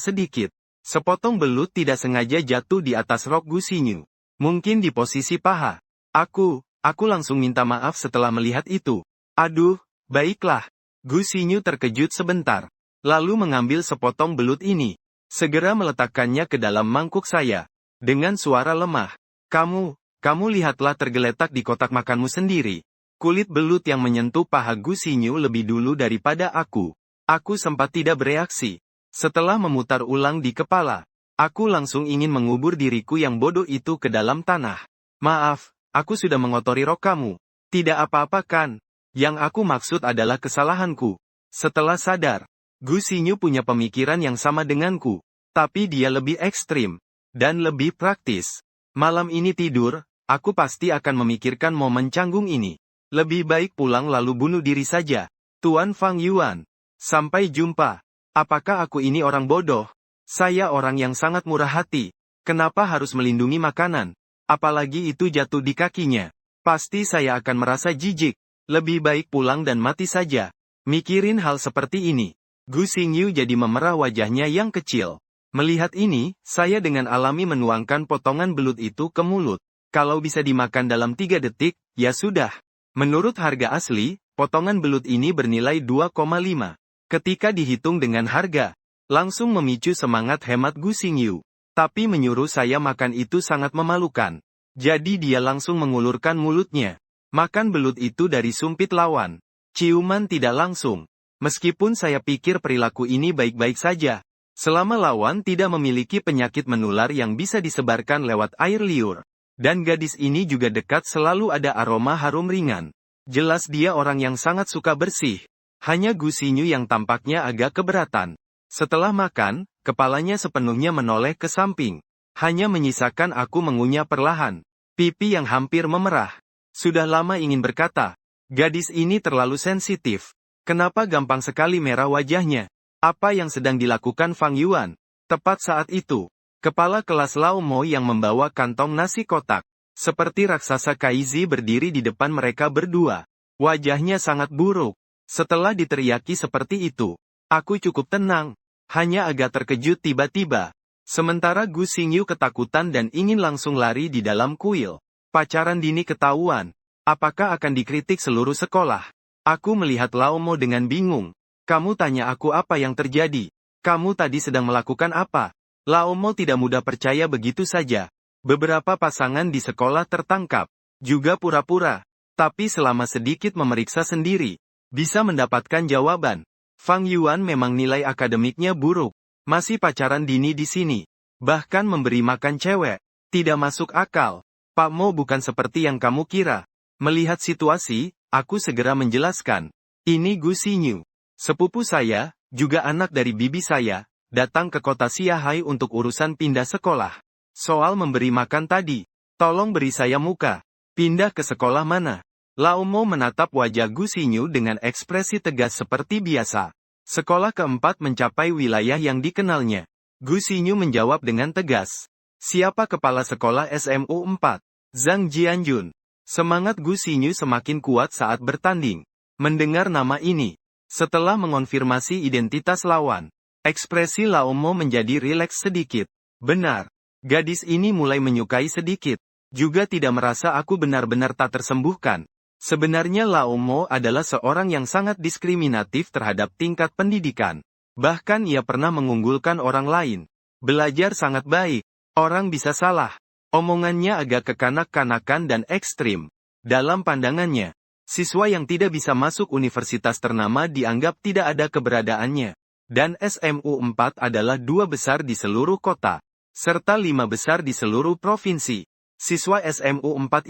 sedikit. Sepotong belut tidak sengaja jatuh di atas rok Gu Xingyu. Mungkin di posisi paha. Aku langsung minta maaf setelah melihat itu. Aduh, baiklah. Gu Xingyu terkejut sebentar. Lalu mengambil sepotong belut ini. Segera meletakkannya ke dalam mangkuk saya. Dengan suara lemah. Kamu lihatlah tergeletak di kotak makanmu sendiri. Kulit belut yang menyentuh paha Gu Xingyu lebih dulu daripada aku. Aku sempat tidak bereaksi. Setelah memutar ulang di kepala, aku langsung ingin mengubur diriku yang bodoh itu ke dalam tanah. Maaf, aku sudah mengotori rok kamu. Tidak apa-apa kan? Yang aku maksud adalah kesalahanku. Setelah sadar, Gu Xingyu punya pemikiran yang sama denganku. Tapi dia lebih ekstrim. Dan lebih praktis. Malam ini tidur, aku pasti akan memikirkan momen canggung ini. Lebih baik pulang lalu bunuh diri saja. Tuan Fang Yuan. Sampai jumpa. Apakah aku ini orang bodoh? Saya orang yang sangat murah hati. Kenapa harus melindungi makanan? Apalagi itu jatuh di kakinya. Pasti saya akan merasa jijik. Lebih baik pulang dan mati saja. Mikirin hal seperti ini. Gu Xingyu jadi memerah wajahnya yang kecil. Melihat ini, saya dengan alami menuangkan potongan belut itu ke mulut. Kalau bisa dimakan dalam 3 detik, ya sudah. Menurut harga asli, potongan belut ini bernilai 2,5. Ketika dihitung dengan harga, langsung memicu semangat hemat Gu Xingyu. Tapi menyuruh saya makan itu sangat memalukan. Jadi dia langsung mengulurkan mulutnya. Makan belut itu dari sumpit lawan. Ciuman tidak langsung. Meskipun saya pikir perilaku ini baik-baik saja. Selama lawan tidak memiliki penyakit menular yang bisa disebarkan lewat air liur. Dan gadis ini juga dekat selalu ada aroma harum ringan. Jelas dia orang yang sangat suka bersih. Hanya Gu Xingyu yang tampaknya agak keberatan. Setelah makan, kepalanya sepenuhnya menoleh ke samping. Hanya menyisakan aku mengunyah perlahan. Pipi yang hampir memerah. Sudah lama ingin berkata. Gadis ini terlalu sensitif. Kenapa gampang sekali merah wajahnya? Apa yang sedang dilakukan Fang Yuan? Tepat saat itu, kepala kelas Lao Mo yang membawa kantong nasi kotak, seperti raksasa Kaizi berdiri di depan mereka berdua. Wajahnya sangat buruk. Setelah diteriaki seperti itu, aku cukup tenang. Hanya agak terkejut tiba-tiba. Sementara Gu Xingyu ketakutan dan ingin langsung lari di dalam kuil. Pacaran dini ketahuan. Apakah akan dikritik seluruh sekolah? Aku melihat Lao Mo dengan bingung. Kamu tanya aku apa yang terjadi. Kamu tadi sedang melakukan apa? Lao Mo tidak mudah percaya begitu saja. Beberapa pasangan di sekolah tertangkap. Juga pura-pura. Tapi selama sedikit memeriksa sendiri, bisa mendapatkan jawaban. Fang Yuan memang nilai akademiknya buruk. Masih pacaran dini di sini. Bahkan memberi makan cewek. Tidak masuk akal. Pak Mo bukan seperti yang kamu kira. Melihat situasi, aku segera menjelaskan. Ini Gu Xingyu. Sepupu saya, juga anak dari bibi saya, datang ke kota Siahai untuk urusan pindah sekolah. Soal memberi makan tadi, tolong beri saya muka. Pindah ke sekolah mana? Lao Mo menatap wajah Gu Xingyu dengan ekspresi tegas seperti biasa. Sekolah keempat mencapai wilayah yang dikenalnya. Gu Xingyu menjawab dengan tegas. Siapa kepala sekolah SMU 4? Zhang Jianjun. Semangat Gu Xingyu semakin kuat saat bertanding. Mendengar nama ini. Setelah mengonfirmasi identitas lawan, ekspresi Lao Mo menjadi rileks sedikit. Benar. Gadis ini mulai menyukai sedikit. Juga tidak merasa aku benar-benar tak tersembuhkan. Sebenarnya Lao Mo adalah seorang yang sangat diskriminatif terhadap tingkat pendidikan. Bahkan ia pernah mengunggulkan orang lain. Belajar sangat baik. Orang bisa salah. Omongannya agak kekanak-kanakan dan ekstrim. Dalam pandangannya, siswa yang tidak bisa masuk universitas ternama dianggap tidak ada keberadaannya. Dan SMU 4 adalah 2 besar di seluruh kota. Serta 5 besar di seluruh provinsi. Siswa SMU 4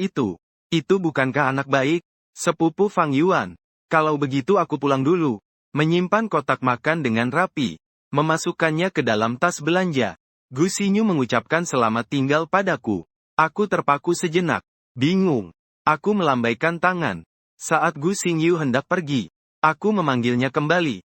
itu bukankah anak baik? Sepupu Fang Yuan. Kalau begitu aku pulang dulu. Menyimpan kotak makan dengan rapi. Memasukkannya ke dalam tas belanja. Gu Xingyu mengucapkan selamat tinggal padaku. Aku terpaku sejenak. Bingung. Aku melambaikan tangan. Saat Gu Xingyu hendak pergi, aku memanggilnya kembali.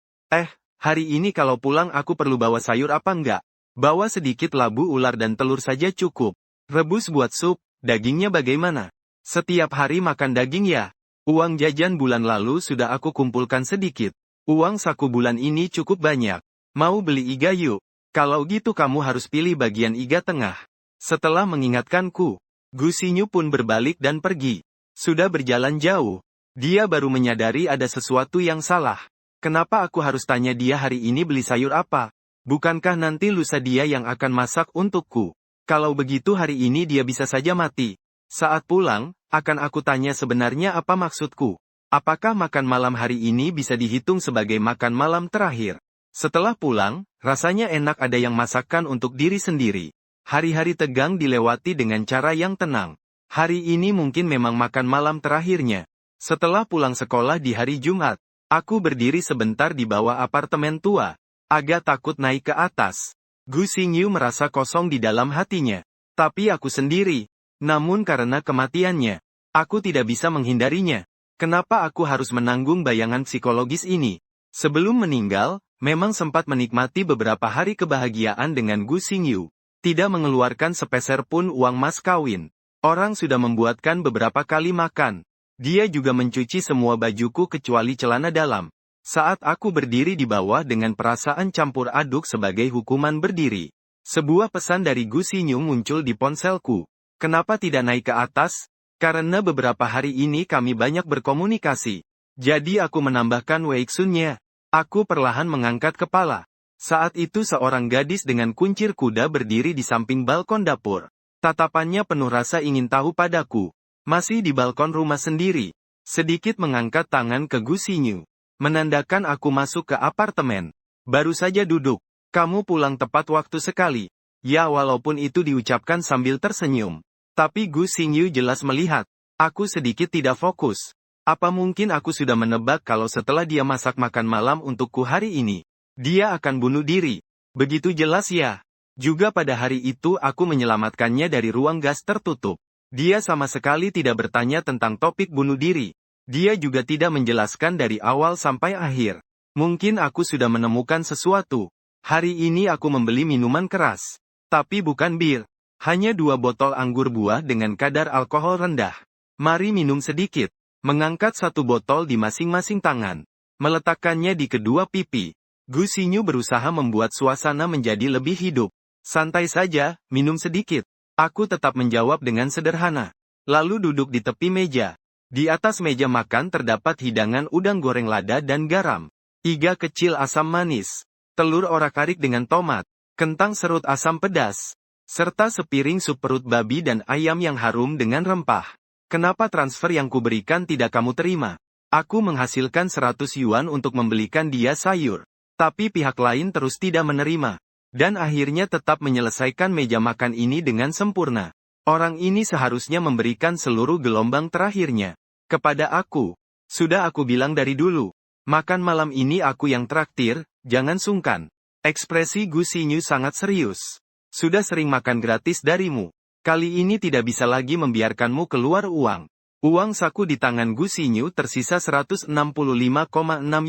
Hari ini kalau pulang aku perlu bawa sayur apa enggak? Bawa sedikit labu ular dan telur saja cukup. Rebus buat sup, dagingnya bagaimana? Setiap hari makan daging ya? Uang jajan bulan lalu sudah aku kumpulkan sedikit. Uang saku bulan ini cukup banyak. Mau beli iga yuk? Kalau gitu kamu harus pilih bagian iga tengah. Setelah mengingatkanku, Gu Xingyu pun berbalik dan pergi. Sudah berjalan jauh. Dia baru menyadari ada sesuatu yang salah. Kenapa aku harus tanya dia hari ini beli sayur apa? Bukankah nanti lusa dia yang akan masak untukku? Kalau begitu hari ini dia bisa saja mati. Saat pulang, akan aku tanya sebenarnya apa maksudku. Apakah makan malam hari ini bisa dihitung sebagai makan malam terakhir? Setelah pulang, rasanya enak ada yang masakkan untuk diri sendiri. Hari-hari tegang dilewati dengan cara yang tenang. Hari ini mungkin memang makan malam terakhirnya. Setelah pulang sekolah di hari Jumat, aku berdiri sebentar di bawah apartemen tua. Agak takut naik ke atas. Gu Xingyu merasa kosong di dalam hatinya. Tapi aku sendiri. Namun karena kematiannya, aku tidak bisa menghindarinya. Kenapa aku harus menanggung bayangan psikologis ini? Sebelum meninggal, memang sempat menikmati beberapa hari kebahagiaan dengan Gu Xingyu. Tidak mengeluarkan sepeser pun uang mas kawin. Orang sudah membuatkan beberapa kali makan. Dia juga mencuci semua bajuku kecuali celana dalam. Saat aku berdiri di bawah dengan perasaan campur aduk sebagai hukuman berdiri. Sebuah pesan dari Gu Xingyu muncul di ponselku. Kenapa tidak naik ke atas? Karena beberapa hari ini kami banyak berkomunikasi. Jadi aku menambahkan Weixunnya. Aku perlahan mengangkat kepala. Saat itu seorang gadis dengan kuncir kuda berdiri di samping balkon dapur. Tatapannya penuh rasa ingin tahu padaku. Masih di balkon rumah sendiri. Sedikit mengangkat tangan ke Gu Xingyu. Menandakan aku masuk ke apartemen. Baru saja duduk. Kamu pulang tepat waktu sekali. Ya, walaupun itu diucapkan sambil tersenyum. Tapi Gu Xingyu jelas melihat. Aku sedikit tidak fokus. Apa mungkin aku sudah menebak kalau setelah dia masak makan malam untukku hari ini, dia akan bunuh diri? Begitu jelas ya. Juga pada hari itu aku menyelamatkannya dari ruang gas tertutup. Dia sama sekali tidak bertanya tentang topik bunuh diri. Dia juga tidak menjelaskan dari awal sampai akhir. Mungkin aku sudah menemukan sesuatu. Hari ini aku membeli minuman keras. Tapi bukan bir. Hanya 2 botol anggur buah dengan kadar alkohol rendah. Mari minum sedikit. Mengangkat 1 botol di masing-masing tangan. Meletakkannya di kedua pipi. Gu Xingyu berusaha membuat suasana menjadi lebih hidup. Santai saja, minum sedikit. Aku tetap menjawab dengan sederhana. Lalu duduk di tepi meja. Di atas meja makan terdapat hidangan udang goreng lada dan garam. Iga kecil asam manis. Telur orak-arik dengan tomat. Kentang serut asam pedas. Serta sepiring sup perut babi dan ayam yang harum dengan rempah. Kenapa transfer yang kuberikan tidak kamu terima? Aku menghasilkan 100 yuan untuk membelikan dia sayur. Tapi pihak lain terus tidak menerima. Dan akhirnya tetap menyelesaikan meja makan ini dengan sempurna. Orang ini seharusnya memberikan seluruh gelombang terakhirnya kepada aku. Sudah aku bilang dari dulu. Makan malam ini aku yang traktir, jangan sungkan. Ekspresi Gu Xingyu sangat serius. Sudah sering makan gratis darimu. Kali ini tidak bisa lagi membiarkanmu keluar uang. Uang saku di tangan Gu Xingyu tersisa 165,6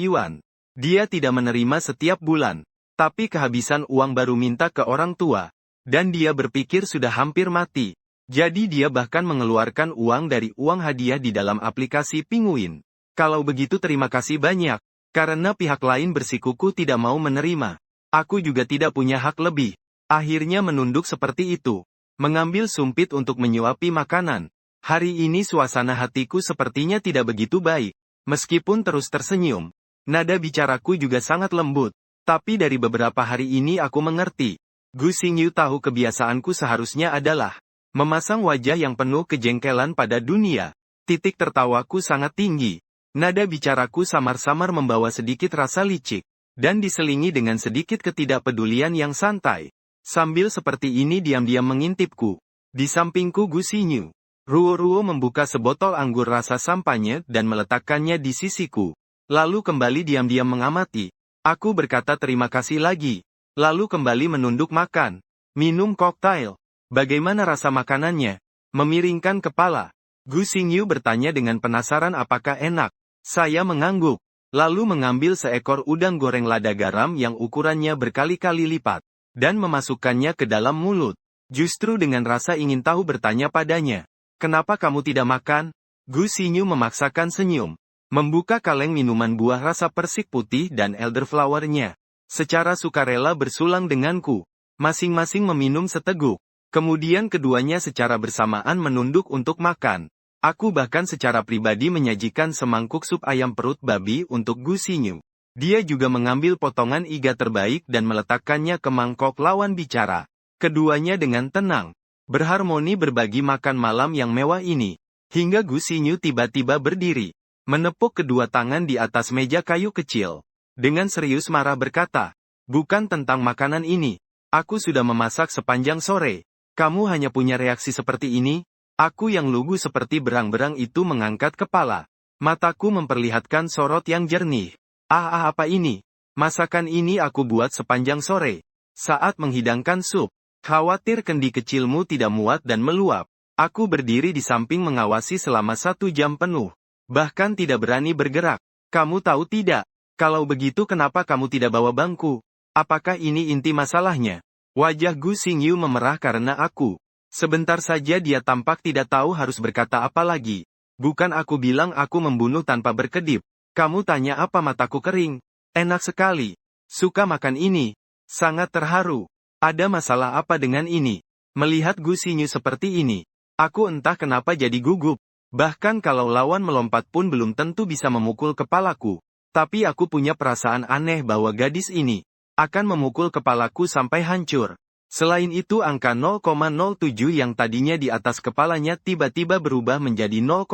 yuan. Dia tidak menerima setiap bulan. Tapi kehabisan uang baru minta ke orang tua. Dan dia berpikir sudah hampir mati. Jadi dia bahkan mengeluarkan uang dari uang hadiah di dalam aplikasi Pinguin. Kalau begitu terima kasih banyak. Karena pihak lain bersikuku tidak mau menerima. Aku juga tidak punya hak lebih. Akhirnya menunduk seperti itu. Mengambil sumpit untuk menyuapi makanan. Hari ini suasana hatiku sepertinya tidak begitu baik. Meskipun terus tersenyum. Nada bicaraku juga sangat lembut. Tapi dari beberapa hari ini aku mengerti. Gu Xingyu tahu kebiasaanku seharusnya adalah memasang wajah yang penuh kejengkelan pada dunia. Titik tertawaku sangat tinggi. Nada bicaraku samar-samar membawa sedikit rasa licik. Dan diselingi dengan sedikit ketidakpedulian yang santai. Sambil seperti ini diam-diam mengintipku. Di sampingku Gu Xingyu. Ruo-ruo membuka sebotol anggur rasa sampanye dan meletakkannya di sisiku. Lalu kembali diam-diam mengamati. Aku berkata terima kasih lagi. Lalu kembali menunduk makan. Minum koktail. Bagaimana rasa makanannya? Memiringkan kepala. Gu Xingyu bertanya dengan penasaran apakah enak. Saya mengangguk. Lalu mengambil seekor udang goreng lada garam yang ukurannya berkali-kali lipat. Dan memasukkannya ke dalam mulut. Justru dengan rasa ingin tahu bertanya padanya. Kenapa kamu tidak makan? Gu Xingyu memaksakan senyum. Membuka kaleng minuman buah rasa persik putih dan elderflower-nya. Secara sukarela bersulang denganku. Masing-masing meminum seteguk. Kemudian keduanya secara bersamaan menunduk untuk makan. Aku bahkan secara pribadi menyajikan semangkuk sup ayam perut babi untuk Gu Xingyu. Dia juga mengambil potongan iga terbaik dan meletakkannya ke mangkok lawan bicara. Keduanya dengan tenang, berharmoni berbagi makan malam yang mewah ini. Hingga Gu Xingyu tiba-tiba berdiri. Menepuk kedua tangan di atas meja kayu kecil. Dengan serius marah berkata, bukan tentang makanan ini. Aku sudah memasak sepanjang sore. Kamu hanya punya reaksi seperti ini? Aku yang lugu seperti berang-berang itu mengangkat kepala. Mataku memperlihatkan sorot yang jernih. Apa ini? Masakan ini aku buat sepanjang sore. Saat menghidangkan sup, khawatir kendi kecilmu tidak muat dan meluap. Aku berdiri di samping mengawasi selama 1 jam penuh. Bahkan tidak berani bergerak. Kamu tahu tidak? Kalau begitu kenapa kamu tidak bawa bangku? Apakah ini inti masalahnya? Wajah Gu Xingyu memerah karena aku. Sebentar saja dia tampak tidak tahu harus berkata apa lagi. Bukan aku bilang aku membunuh tanpa berkedip. Kamu tanya apa mataku kering? Enak sekali. Suka makan ini. Sangat terharu. Ada masalah apa dengan ini? Melihat Gu Xingyu seperti ini, aku entah kenapa jadi gugup. Bahkan kalau lawan melompat pun belum tentu bisa memukul kepalaku. Tapi aku punya perasaan aneh bahwa gadis ini akan memukul kepalaku sampai hancur. Selain itu angka 0,07 yang tadinya di atas kepalanya tiba-tiba berubah menjadi 0,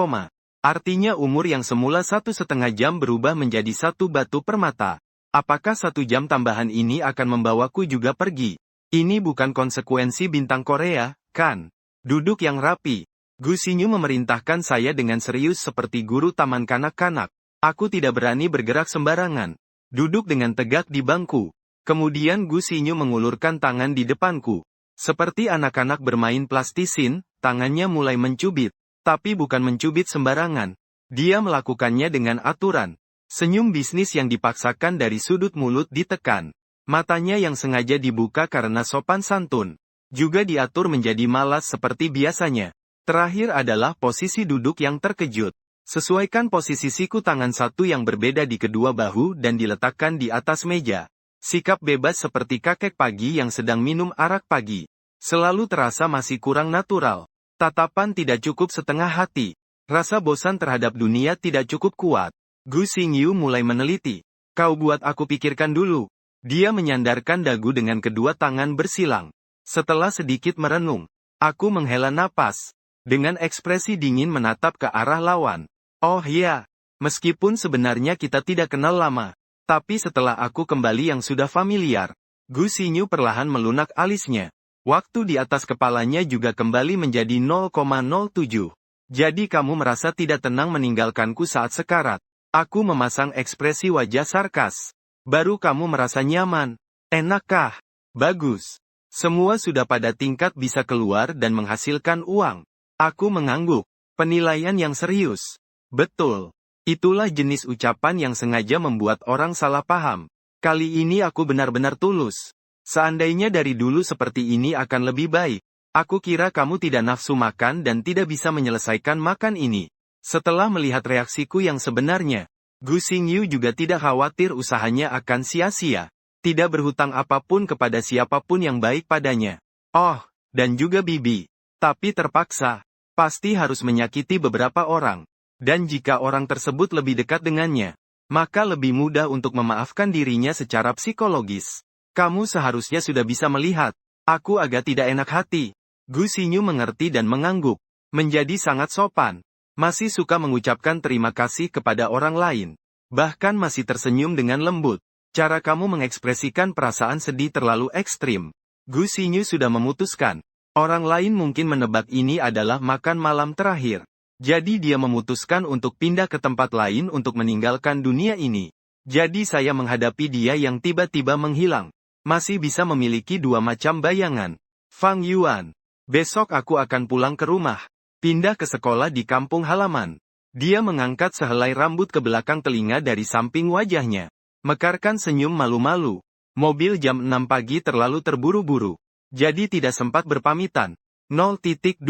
artinya umur yang semula 1,5 jam berubah menjadi 1 batu permata. Apakah 1 jam tambahan ini akan membawaku juga pergi? Ini bukan konsekuensi bintang Korea, kan? Duduk yang rapi. Gu Xingyu memerintahkan saya dengan serius seperti guru taman kanak-kanak. Aku tidak berani bergerak sembarangan. Duduk dengan tegak di bangku. Kemudian Gu Xingyu mengulurkan tangan di depanku. Seperti anak-anak bermain plastisin, tangannya mulai mencubit. Tapi bukan mencubit sembarangan. Dia melakukannya dengan aturan. Senyum bisnis yang dipaksakan dari sudut mulut ditekan. Matanya yang sengaja dibuka karena sopan santun. Juga diatur menjadi malas seperti biasanya. Terakhir adalah posisi duduk yang terkejut. Sesuaikan posisi siku tangan satu yang berbeda di kedua bahu dan diletakkan di atas meja. Sikap bebas seperti kakek pagi yang sedang minum arak pagi. Selalu terasa masih kurang natural. Tatapan tidak cukup setengah hati. Rasa bosan terhadap dunia tidak cukup kuat. Gu Xingyu mulai meneliti. Kau buat aku pikirkan dulu. Dia menyandarkan dagu dengan kedua tangan bersilang. Setelah sedikit merenung, aku menghela napas. Dengan ekspresi dingin menatap ke arah lawan. Oh ya, meskipun sebenarnya kita tidak kenal lama. Tapi setelah aku kembali yang sudah familiar, Gu Xingyu perlahan melunak alisnya. Waktu di atas kepalanya juga kembali menjadi 0,07. Jadi kamu merasa tidak tenang meninggalkanku saat sekarat. Aku memasang ekspresi wajah sarkas. Baru kamu merasa nyaman. Enakkah? Bagus. Semua sudah pada tingkat bisa keluar dan menghasilkan uang. Aku mengangguk. Penilaian yang serius. Betul. Itulah jenis ucapan yang sengaja membuat orang salah paham. Kali ini aku benar-benar tulus. Seandainya dari dulu seperti ini akan lebih baik. Aku kira kamu tidak nafsu makan dan tidak bisa menyelesaikan makan ini. Setelah melihat reaksiku yang sebenarnya, Gu Xingyu juga tidak khawatir usahanya akan sia-sia. Tidak berhutang apapun kepada siapapun yang baik padanya. Oh, dan juga Bibi. Tapi terpaksa. Pasti harus menyakiti beberapa orang. Dan jika orang tersebut lebih dekat dengannya, maka lebih mudah untuk memaafkan dirinya secara psikologis. Kamu seharusnya sudah bisa melihat. Aku agak tidak enak hati. Gu Xingyu mengerti dan mengangguk. Menjadi sangat sopan. Masih suka mengucapkan terima kasih kepada orang lain. Bahkan masih tersenyum dengan lembut. Cara kamu mengekspresikan perasaan sedih terlalu ekstrim. Gu Xingyu sudah memutuskan. Orang lain mungkin menebak ini adalah makan malam terakhir. Jadi dia memutuskan untuk pindah ke tempat lain untuk meninggalkan dunia ini. Jadi saya menghadapi dia yang tiba-tiba menghilang. Masih bisa memiliki 2 macam bayangan. Fang Yuan. Besok aku akan pulang ke rumah. Pindah ke sekolah di kampung halaman. Dia mengangkat sehelai rambut ke belakang telinga dari samping wajahnya. Mekarkan senyum malu-malu. Mobil jam 6 pagi terlalu terburu-buru. Jadi tidak sempat berpamitan. 0.2.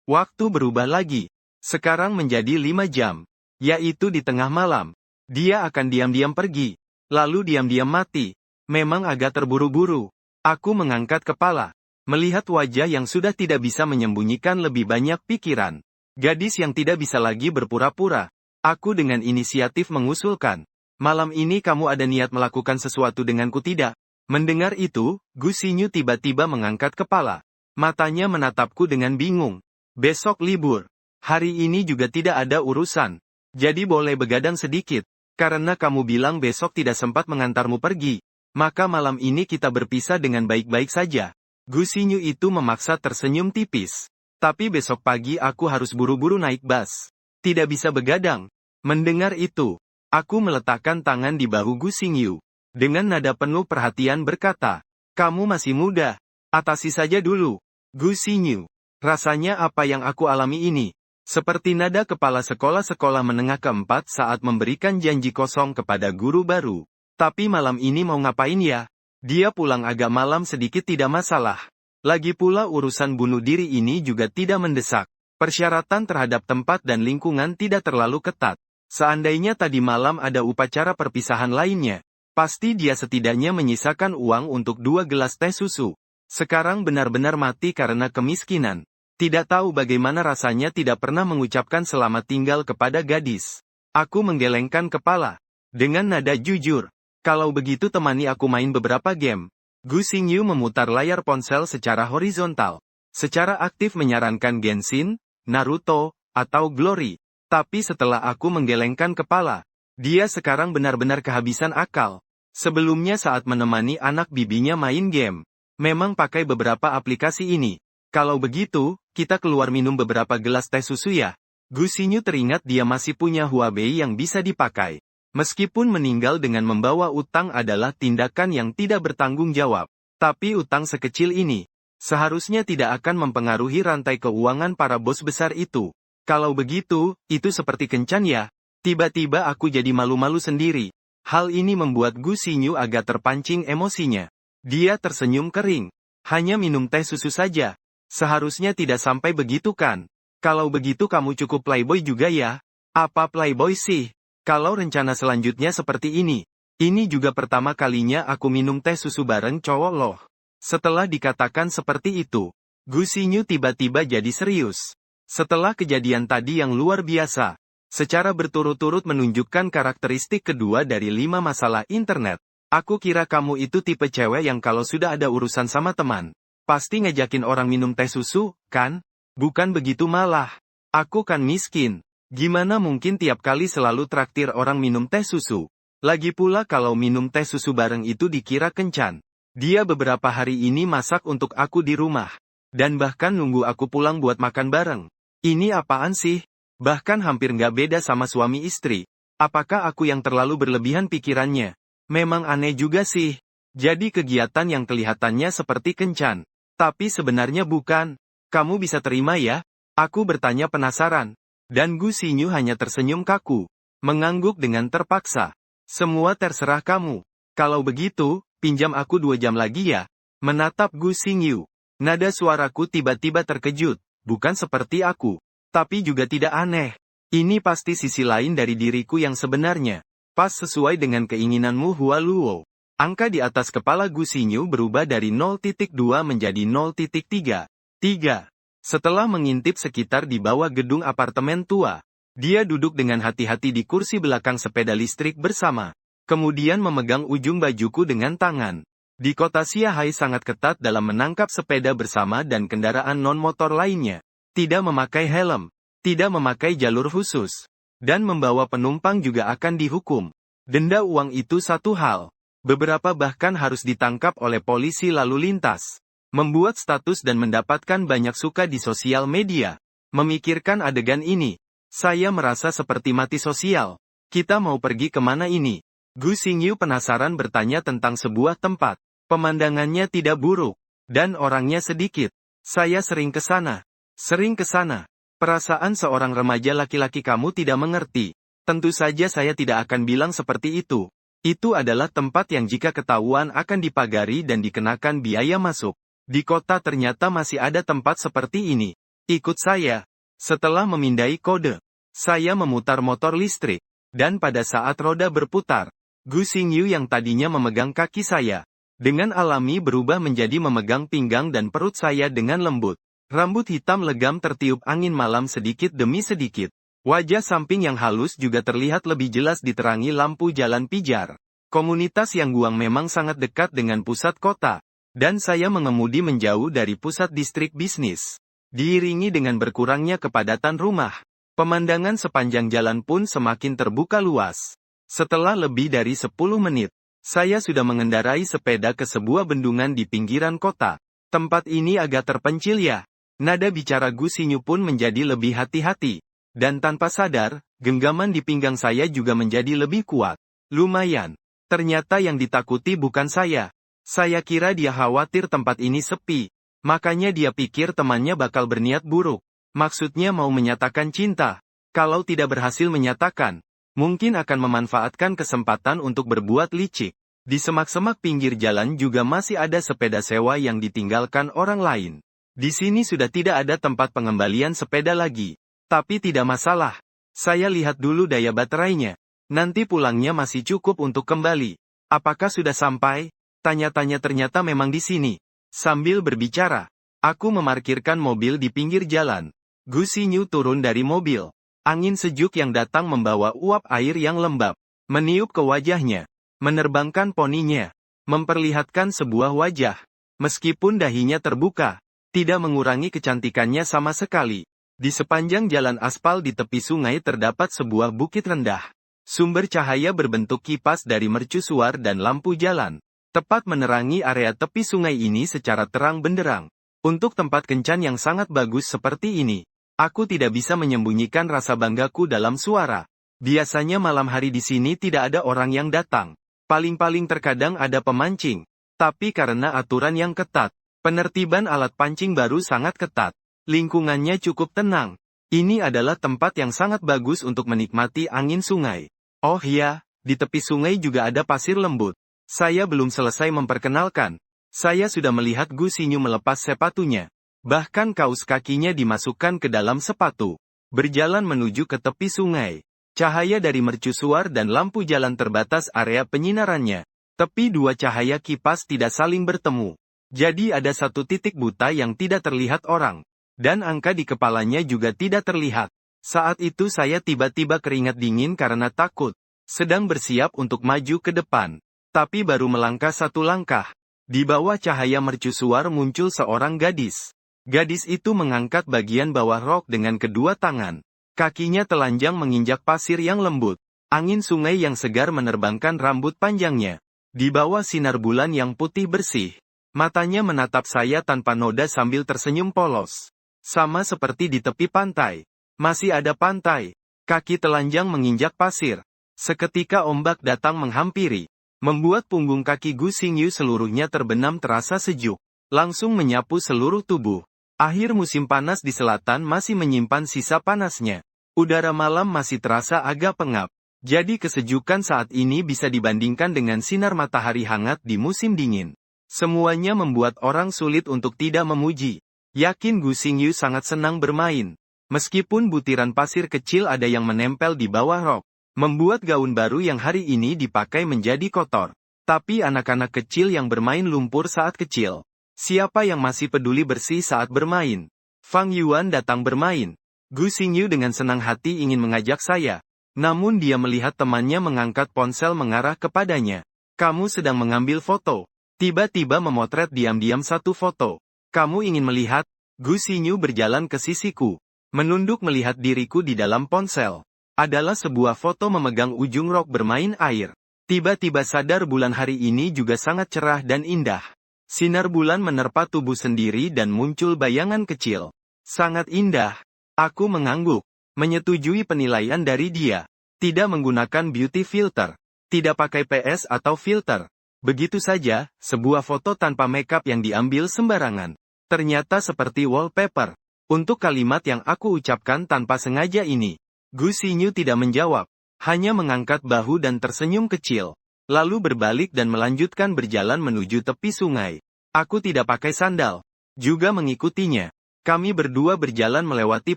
Waktu berubah lagi. Sekarang menjadi 5 jam. Yaitu di tengah malam. Dia akan diam-diam pergi. Lalu diam-diam mati. Memang agak terburu-buru. Aku mengangkat kepala. Melihat wajah yang sudah tidak bisa menyembunyikan lebih banyak pikiran. Gadis yang tidak bisa lagi berpura-pura. Aku dengan inisiatif mengusulkan. Malam ini kamu ada niat melakukan sesuatu denganku tidak? Mendengar itu, Gu Xingyu tiba-tiba mengangkat kepala. Matanya menatapku dengan bingung. Besok libur. Hari ini juga tidak ada urusan. Jadi boleh begadang sedikit. Karena kamu bilang besok tidak sempat mengantarmu pergi, maka malam ini kita berpisah dengan baik-baik saja. Gu Xingyu itu memaksa tersenyum tipis. Tapi besok pagi aku harus buru-buru naik bus. Tidak bisa begadang. Mendengar itu, aku meletakkan tangan di bahu Gu Xingyu. Dengan nada penuh perhatian berkata, kamu masih muda. Atasi saja dulu. Gu Xingyu. Rasanya apa yang aku alami ini? Seperti nada kepala sekolah-sekolah menengah keempat saat memberikan janji kosong kepada guru baru. Tapi malam ini mau ngapain ya? Dia pulang agak malam sedikit tidak masalah. Lagi pula urusan bunuh diri ini juga tidak mendesak. Persyaratan terhadap tempat dan lingkungan tidak terlalu ketat. Seandainya tadi malam ada upacara perpisahan lainnya, pasti dia setidaknya menyisakan uang untuk 2 gelas teh susu. Sekarang benar-benar mati karena kemiskinan. Tidak tahu bagaimana rasanya tidak pernah mengucapkan selamat tinggal kepada gadis. Aku menggelengkan kepala. Dengan nada jujur. Kalau begitu temani aku main beberapa game. Gu Xingyu memutar layar ponsel secara horizontal. Secara aktif menyarankan Genshin, Naruto, atau Glory. Tapi setelah aku menggelengkan kepala, dia sekarang benar-benar kehabisan akal. Sebelumnya saat menemani anak bibinya main game, memang pakai beberapa aplikasi ini. Kalau begitu, kita keluar minum beberapa gelas teh susu ya. Gu Xingyu teringat dia masih punya Huabei yang bisa dipakai. Meskipun meninggal dengan membawa utang adalah tindakan yang tidak bertanggung jawab, tapi utang sekecil ini seharusnya tidak akan mempengaruhi rantai keuangan para bos besar itu. Kalau begitu, itu seperti kencan ya. Tiba-tiba aku jadi malu-malu sendiri. Hal ini membuat Gu Xingyu agak terpancing emosinya. Dia tersenyum kering. Hanya minum teh susu saja. Seharusnya tidak sampai begitu kan? Kalau begitu kamu cukup playboy juga ya? Apa playboy sih? Kalau rencana selanjutnya seperti ini juga pertama kalinya aku minum teh susu bareng cowok loh. Setelah dikatakan seperti itu, Gu Xingyu tiba-tiba jadi serius. Setelah kejadian tadi yang luar biasa, secara berturut-turut menunjukkan karakteristik kedua dari 5 masalah internet. Aku kira kamu itu tipe cewek yang kalau sudah ada urusan sama teman, pasti ngejakin orang minum teh susu, kan? Bukan begitu malah. Aku kan miskin. Gimana mungkin tiap kali selalu traktir orang minum teh susu? Lagi pula kalau minum teh susu bareng itu dikira kencan. Dia beberapa hari ini masak untuk aku di rumah. Dan bahkan nunggu aku pulang buat makan bareng. Ini apaan sih? Bahkan hampir nggak beda sama suami istri. Apakah aku yang terlalu berlebihan pikirannya? Memang aneh juga sih. Jadi kegiatan yang kelihatannya seperti kencan. Tapi sebenarnya bukan. Kamu bisa terima ya? Aku bertanya penasaran. Dan Gu Xingyu hanya tersenyum kaku. Mengangguk dengan terpaksa. Semua terserah kamu. Kalau begitu, pinjam aku 2 jam lagi ya. Menatap Gu Xingyu. Nada suaraku tiba-tiba terkejut. Bukan seperti aku. Tapi juga tidak aneh. Ini pasti sisi lain dari diriku yang sebenarnya. Pas sesuai dengan keinginanmu Hua Luo. Angka di atas kepala Gu Xingyu berubah dari 0.2 menjadi 0.3. 3. Setelah mengintip sekitar di bawah gedung apartemen tua, dia duduk dengan hati-hati di kursi belakang sepeda listrik bersama. Kemudian memegang ujung bajuku dengan tangan. Di kota Shanghai sangat ketat dalam menangkap sepeda bersama dan kendaraan non-motor lainnya. Tidak memakai helm, tidak memakai jalur khusus, dan membawa penumpang juga akan dihukum. Denda uang itu satu hal. Beberapa bahkan harus ditangkap oleh polisi lalu lintas. Membuat status dan mendapatkan banyak suka di sosial media. Memikirkan adegan ini, saya merasa seperti mati sosial. Kita mau pergi kemana ini? Gu Xingyu penasaran bertanya tentang sebuah tempat. Pemandangannya tidak buruk, dan orangnya sedikit. Saya sering ke sana. Sering ke sana. Perasaan seorang remaja laki-laki kamu tidak mengerti. Tentu saja saya tidak akan bilang seperti itu. Itu adalah tempat yang jika ketahuan akan dipagari dan dikenakan biaya masuk. Di kota ternyata masih ada tempat seperti ini. Ikut saya. Setelah memindai kode, saya memutar motor listrik. Dan pada saat roda berputar, Gu Xingyu yang tadinya memegang kaki saya, dengan alami berubah menjadi memegang pinggang dan perut saya dengan lembut. Rambut hitam legam tertiup angin malam sedikit demi sedikit. Wajah samping yang halus juga terlihat lebih jelas diterangi lampu jalan pijar. Komunitas yang Guang memang sangat dekat dengan pusat kota. Dan saya mengemudi menjauh dari pusat distrik bisnis. Diiringi dengan berkurangnya kepadatan rumah, pemandangan sepanjang jalan pun semakin terbuka luas. Setelah lebih dari 10 menit, saya sudah mengendarai sepeda ke sebuah bendungan di pinggiran kota. Tempat ini agak terpencil ya. Nada bicara Gu Xingyu pun menjadi lebih hati-hati. Dan tanpa sadar, genggaman di pinggang saya juga menjadi lebih kuat. Lumayan. Ternyata yang ditakuti bukan saya. Saya kira dia khawatir tempat ini sepi. Makanya dia pikir temannya bakal berniat buruk. Maksudnya mau menyatakan cinta. Kalau tidak berhasil menyatakan, mungkin akan memanfaatkan kesempatan untuk berbuat licik. Di semak-semak pinggir jalan juga masih ada sepeda sewa yang ditinggalkan orang lain. Di sini sudah tidak ada tempat pengembalian sepeda lagi. Tapi tidak masalah. Saya lihat dulu daya baterainya. Nanti pulangnya masih cukup untuk kembali. Apakah sudah sampai? Tanya-tanya ternyata memang di sini. Sambil berbicara, aku memarkirkan mobil di pinggir jalan. Gu Xingyu turun dari mobil. Angin sejuk yang datang membawa uap air yang lembab, meniup ke wajahnya, menerbangkan poninya, memperlihatkan sebuah wajah. Meskipun dahinya terbuka, tidak mengurangi kecantikannya sama sekali. Di sepanjang jalan aspal di tepi sungai terdapat sebuah bukit rendah. Sumber cahaya berbentuk kipas dari mercusuar dan lampu jalan, tepat menerangi area tepi sungai ini secara terang benderang. Untuk tempat kencan yang sangat bagus seperti ini, aku tidak bisa menyembunyikan rasa banggaku dalam suara. Biasanya malam hari di sini tidak ada orang yang datang. Paling-paling terkadang ada pemancing. Tapi karena aturan yang ketat, penertiban alat pancing baru sangat ketat. Lingkungannya cukup tenang. Ini adalah tempat yang sangat bagus untuk menikmati angin sungai. Oh ya, di tepi sungai juga ada pasir lembut. Saya belum selesai memperkenalkan. Saya sudah melihat Gu Xingyu melepas sepatunya. Bahkan kaus kakinya dimasukkan ke dalam sepatu. Berjalan menuju ke tepi sungai. Cahaya dari mercusuar dan lampu jalan terbatas area penyinarannya. Tepi dua cahaya kipas tidak saling bertemu. Jadi ada satu titik buta yang tidak terlihat orang. Dan angka di kepalanya juga tidak terlihat. Saat itu saya tiba-tiba keringat dingin karena takut. Sedang bersiap untuk maju ke depan. Tapi baru melangkah satu langkah. Di bawah cahaya mercusuar muncul seorang gadis. Gadis itu mengangkat bagian bawah rok dengan kedua tangan. Kakinya telanjang menginjak pasir yang lembut. Angin sungai yang segar menerbangkan rambut panjangnya. Di bawah sinar bulan yang putih bersih. Matanya menatap saya tanpa noda sambil tersenyum polos. Sama seperti di tepi pantai. Masih ada pantai. Kaki telanjang menginjak pasir. Seketika ombak datang menghampiri. Membuat punggung kaki Gu Xingyu seluruhnya terbenam terasa sejuk. Langsung menyapu seluruh tubuh. Akhir musim panas di selatan masih menyimpan sisa panasnya. Udara malam masih terasa agak pengap. Jadi kesejukan saat ini bisa dibandingkan dengan sinar matahari hangat di musim dingin. Semuanya membuat orang sulit untuk tidak memuji. Yakin Gu Xingyu sangat senang bermain. Meskipun butiran pasir kecil ada yang menempel di bawah rok. Membuat gaun baru yang hari ini dipakai menjadi kotor. Tapi anak-anak kecil yang bermain lumpur saat kecil. Siapa yang masih peduli bersih saat bermain? Fang Yuan datang bermain. Gu Xingyu dengan senang hati ingin mengajak saya. Namun dia melihat temannya mengangkat ponsel mengarah kepadanya. Kamu sedang mengambil foto. Tiba-tiba memotret diam-diam satu foto. Kamu ingin melihat? Gu Xingyu berjalan ke sisiku. Menunduk melihat diriku di dalam ponsel. Adalah sebuah foto memegang ujung rok bermain air. Tiba-tiba sadar bulan hari ini juga sangat cerah dan indah. Sinar bulan menerpa tubuh sendiri dan muncul bayangan kecil. Sangat indah. Aku mengangguk. Menyetujui penilaian dari dia. Tidak menggunakan beauty filter. Tidak pakai PS atau filter. Begitu saja, sebuah foto tanpa makeup yang diambil sembarangan. Ternyata seperti wallpaper. Untuk kalimat yang aku ucapkan tanpa sengaja ini. Gu Xingyu tidak menjawab. Hanya mengangkat bahu dan tersenyum kecil. Lalu berbalik dan melanjutkan berjalan menuju tepi sungai. Aku tidak pakai sandal. Juga mengikutinya. Kami berdua berjalan melewati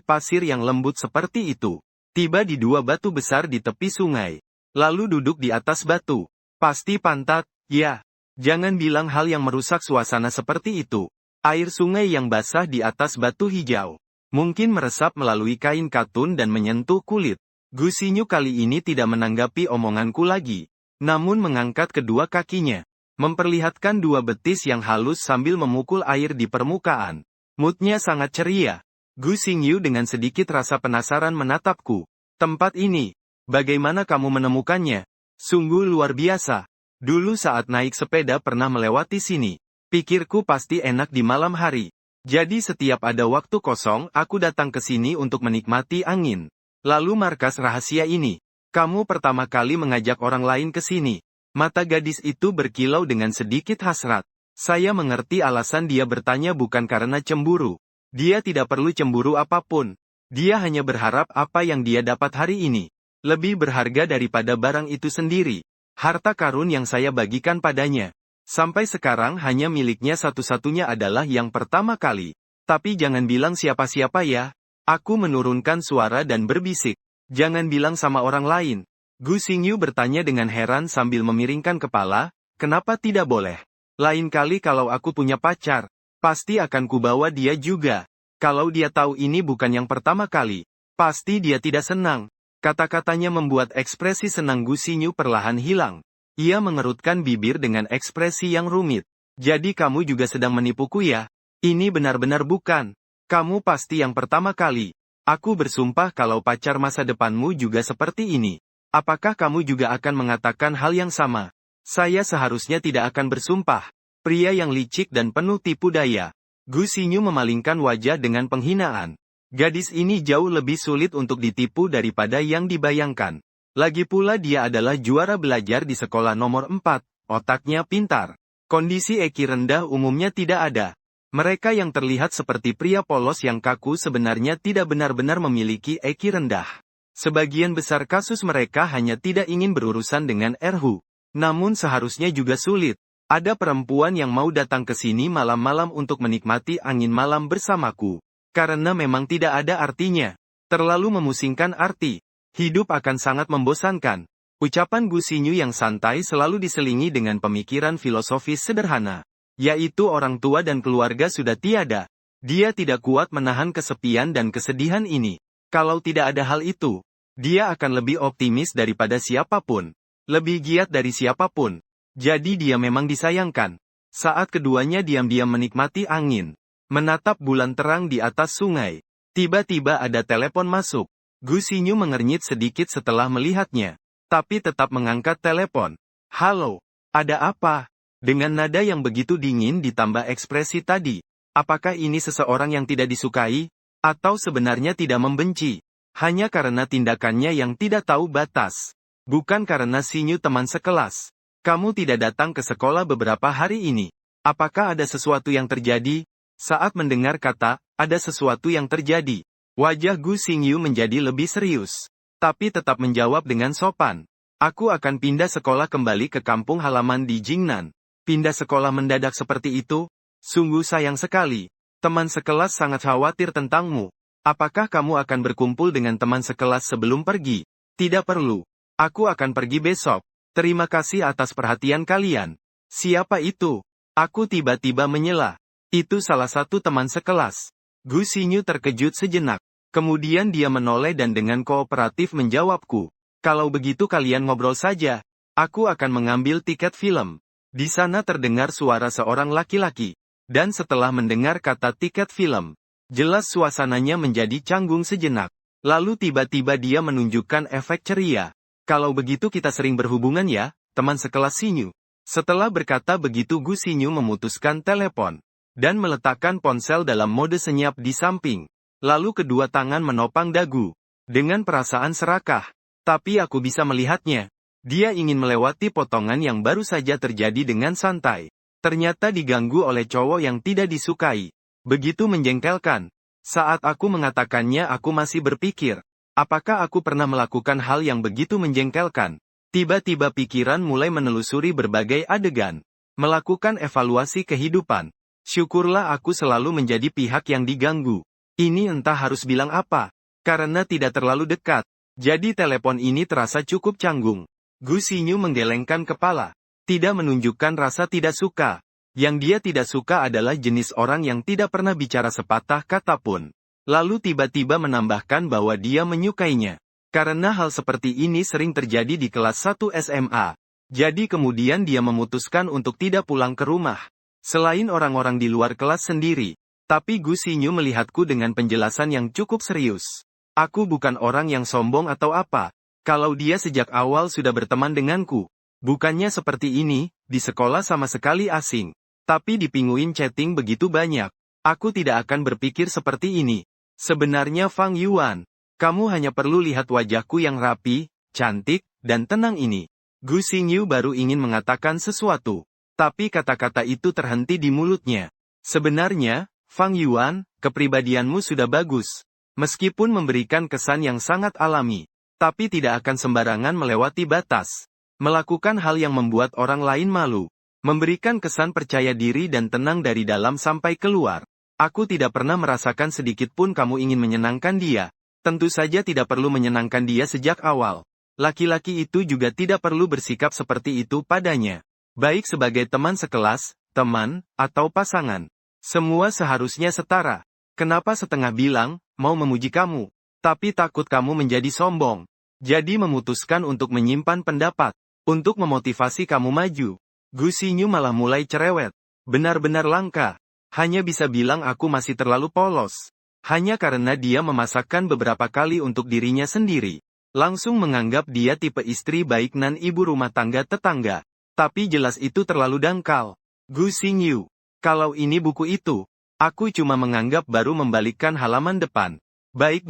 pasir yang lembut seperti itu. Tiba di dua batu besar di tepi sungai. Lalu duduk di atas batu. Pasti pantat, ya. Jangan bilang hal yang merusak suasana seperti itu. Air sungai yang basah di atas batu hijau. Mungkin meresap melalui kain katun dan menyentuh kulit. Gu Xingyu kali ini tidak menanggapi omonganku lagi. Namun mengangkat kedua kakinya. Memperlihatkan dua betis yang halus sambil memukul air di permukaan. Moodnya sangat ceria. Gu Xingyu dengan sedikit rasa penasaran menatapku. Tempat ini, bagaimana kamu menemukannya? Sungguh luar biasa. Dulu saat naik sepeda pernah melewati sini. Pikirku pasti enak di malam hari. Jadi setiap ada waktu kosong, aku datang ke sini untuk menikmati angin. Lalu markas rahasia ini. Kamu pertama kali mengajak orang lain ke sini. Mata gadis itu berkilau dengan sedikit hasrat. Saya mengerti alasan dia bertanya bukan karena cemburu. Dia tidak perlu cemburu apapun. Dia hanya berharap apa yang dia dapat hari ini lebih berharga daripada barang itu sendiri. Harta karun yang saya bagikan padanya. Sampai sekarang hanya miliknya satu-satunya adalah yang pertama kali. Tapi jangan bilang siapa-siapa ya. Aku menurunkan suara dan berbisik. Jangan bilang sama orang lain. Gu Xingyu bertanya dengan heran sambil memiringkan kepala, kenapa tidak boleh? Lain kali kalau aku punya pacar, pasti akan kubawa dia juga. Kalau dia tahu ini bukan yang pertama kali, pasti dia tidak senang. Kata-katanya membuat ekspresi senang Gu Xingyu perlahan hilang. Ia mengerutkan bibir dengan ekspresi yang rumit. Jadi kamu juga sedang menipuku ya? Ini benar-benar bukan. Kamu pasti yang pertama kali. Aku bersumpah kalau pacar masa depanmu juga seperti ini. Apakah kamu juga akan mengatakan hal yang sama? Saya seharusnya tidak akan bersumpah. Pria yang licik dan penuh tipu daya. Gu Xingyu memalingkan wajah dengan penghinaan. Gadis ini jauh lebih sulit untuk ditipu daripada yang dibayangkan. Lagi pula dia adalah juara belajar di sekolah nomor 4, otaknya pintar. Kondisi EQ rendah umumnya tidak ada. Mereka yang terlihat seperti pria polos yang kaku sebenarnya tidak benar-benar memiliki EQ rendah. Sebagian besar kasus mereka hanya tidak ingin berurusan dengan Erhu. Namun seharusnya juga sulit. Ada perempuan yang mau datang ke sini malam-malam untuk menikmati angin malam bersamaku. Karena memang tidak ada artinya. Terlalu memusingkan arti. Hidup akan sangat membosankan. Ucapan Gu Xingyu yang santai selalu diselingi dengan pemikiran filosofis sederhana. Yaitu orang tua dan keluarga sudah tiada. Dia tidak kuat menahan kesepian dan kesedihan ini. Kalau tidak ada hal itu, dia akan lebih optimis daripada siapapun. Lebih giat dari siapapun. Jadi dia memang disayangkan. Saat keduanya diam-diam menikmati angin. Menatap bulan terang di atas sungai. Tiba-tiba ada telepon masuk. Gu Xingyu mengernyit sedikit setelah melihatnya. Tapi tetap mengangkat telepon. Halo, ada apa? Dengan nada yang begitu dingin ditambah ekspresi tadi. Apakah ini seseorang yang tidak disukai? Atau sebenarnya tidak membenci? Hanya karena tindakannya yang tidak tahu batas. Bukan karena Xingyu teman sekelas. Kamu tidak datang ke sekolah beberapa hari ini. Apakah ada sesuatu yang terjadi? Saat mendengar kata, ada sesuatu yang terjadi. Wajah Gu Xingyu menjadi lebih serius. Tapi tetap menjawab dengan sopan. Aku akan pindah sekolah kembali ke kampung halaman di Jingnan. Pindah sekolah mendadak seperti itu? Sungguh sayang sekali. Teman sekelas sangat khawatir tentangmu. Apakah kamu akan berkumpul dengan teman sekelas sebelum pergi? Tidak perlu. Aku akan pergi besok. Terima kasih atas perhatian kalian. Siapa itu? Aku tiba-tiba menyela. Itu salah satu teman sekelas. Gu Xingyu terkejut sejenak. Kemudian dia menoleh dan dengan kooperatif menjawabku. Kalau begitu kalian ngobrol saja. Aku akan mengambil tiket film. Di sana terdengar suara seorang laki-laki. Dan setelah mendengar kata tiket film, jelas suasananya menjadi canggung sejenak. Lalu tiba-tiba dia menunjukkan efek ceria. Kalau begitu kita sering berhubungan ya, teman sekelas Xingyu. Setelah berkata begitu Gu Xingyu memutuskan telepon. Dan meletakkan ponsel dalam mode senyap di samping. Lalu kedua tangan menopang dagu. Dengan perasaan serakah. Tapi aku bisa melihatnya. Dia ingin melewati potongan yang baru saja terjadi dengan santai. Ternyata diganggu oleh cowok yang tidak disukai. Begitu menjengkelkan. Saat aku mengatakannya aku masih berpikir. Apakah aku pernah melakukan hal yang begitu menjengkelkan? Tiba-tiba pikiran mulai menelusuri berbagai adegan. Melakukan evaluasi kehidupan. Syukurlah aku selalu menjadi pihak yang diganggu. Ini entah harus bilang apa. Karena tidak terlalu dekat. Jadi telepon ini terasa cukup canggung. Gu Xingyu menggelengkan kepala. Tidak menunjukkan rasa tidak suka. Yang dia tidak suka adalah jenis orang yang tidak pernah bicara sepatah kata pun. Lalu tiba-tiba menambahkan bahwa dia menyukainya. Karena hal seperti ini sering terjadi di kelas 1 SMA. Jadi kemudian dia memutuskan untuk tidak pulang ke rumah. Selain orang-orang di luar kelas sendiri. Tapi Gu Xingyu melihatku dengan penjelasan yang cukup serius. Aku bukan orang yang sombong atau apa. Kalau dia sejak awal sudah berteman denganku. Bukannya seperti ini, di sekolah sama sekali asing. Tapi di Penguin chatting begitu banyak. Aku tidak akan berpikir seperti ini. Sebenarnya Fang Yuan, kamu hanya perlu lihat wajahku yang rapi, cantik, dan tenang ini. Gu Xingyu baru ingin mengatakan sesuatu. Tapi kata-kata itu terhenti di mulutnya. Sebenarnya, Fang Yuan, kepribadianmu sudah bagus. Meskipun memberikan kesan yang sangat alami. Tapi tidak akan sembarangan melewati batas. Melakukan hal yang membuat orang lain malu. Memberikan kesan percaya diri dan tenang dari dalam sampai keluar. Aku tidak pernah merasakan sedikit pun kamu ingin menyenangkan dia. Tentu saja tidak perlu menyenangkan dia sejak awal. Laki-laki itu juga tidak perlu bersikap seperti itu padanya. Baik sebagai teman sekelas, teman, atau pasangan. Semua seharusnya setara. Kenapa setengah bilang, mau memuji kamu, tapi takut kamu menjadi sombong. Jadi memutuskan untuk menyimpan pendapat. Untuk memotivasi kamu maju. Gu Xingyu malah mulai cerewet. Benar-benar langka. Hanya bisa bilang aku masih terlalu polos. Hanya karena dia memasakkan beberapa kali untuk dirinya sendiri. Langsung menganggap dia tipe istri baik nan ibu rumah tangga tetangga. Tapi jelas itu terlalu dangkal. Gu Xingyu. Kalau ini buku itu, aku cuma menganggap baru membalikkan halaman depan. Baik.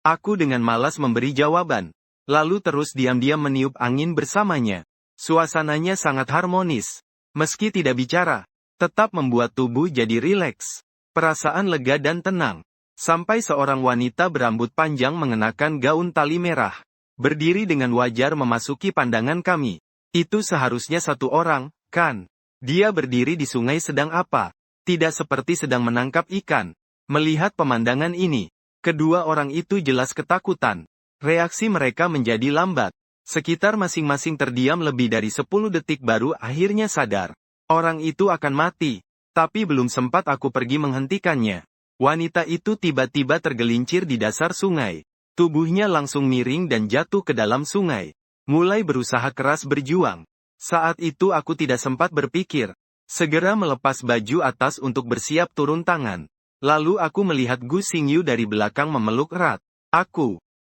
Aku dengan malas memberi jawaban. Lalu terus diam-diam meniup angin bersamanya. Suasananya sangat harmonis. Meski tidak bicara, tetap membuat tubuh jadi rileks. Perasaan lega dan tenang. Sampai seorang wanita berambut panjang mengenakan gaun tali merah. Berdiri dengan wajar memasuki pandangan kami. Itu seharusnya satu orang, kan? Dia berdiri di sungai sedang apa? Tidak seperti sedang menangkap ikan. Melihat pemandangan ini, kedua orang itu jelas ketakutan. Reaksi mereka menjadi lambat. Sekitar masing-masing terdiam lebih dari 10 detik baru akhirnya sadar. Orang itu akan mati. Tapi belum sempat aku pergi menghentikannya. Wanita itu tiba-tiba tergelincir di dasar sungai. Tubuhnya langsung miring dan jatuh ke dalam sungai. Mulai berusaha keras berjuang. Saat itu aku tidak sempat berpikir. Segera melepas baju atas untuk bersiap turun tangan. Lalu aku melihat Gu Xingyu dari belakang memeluk erat.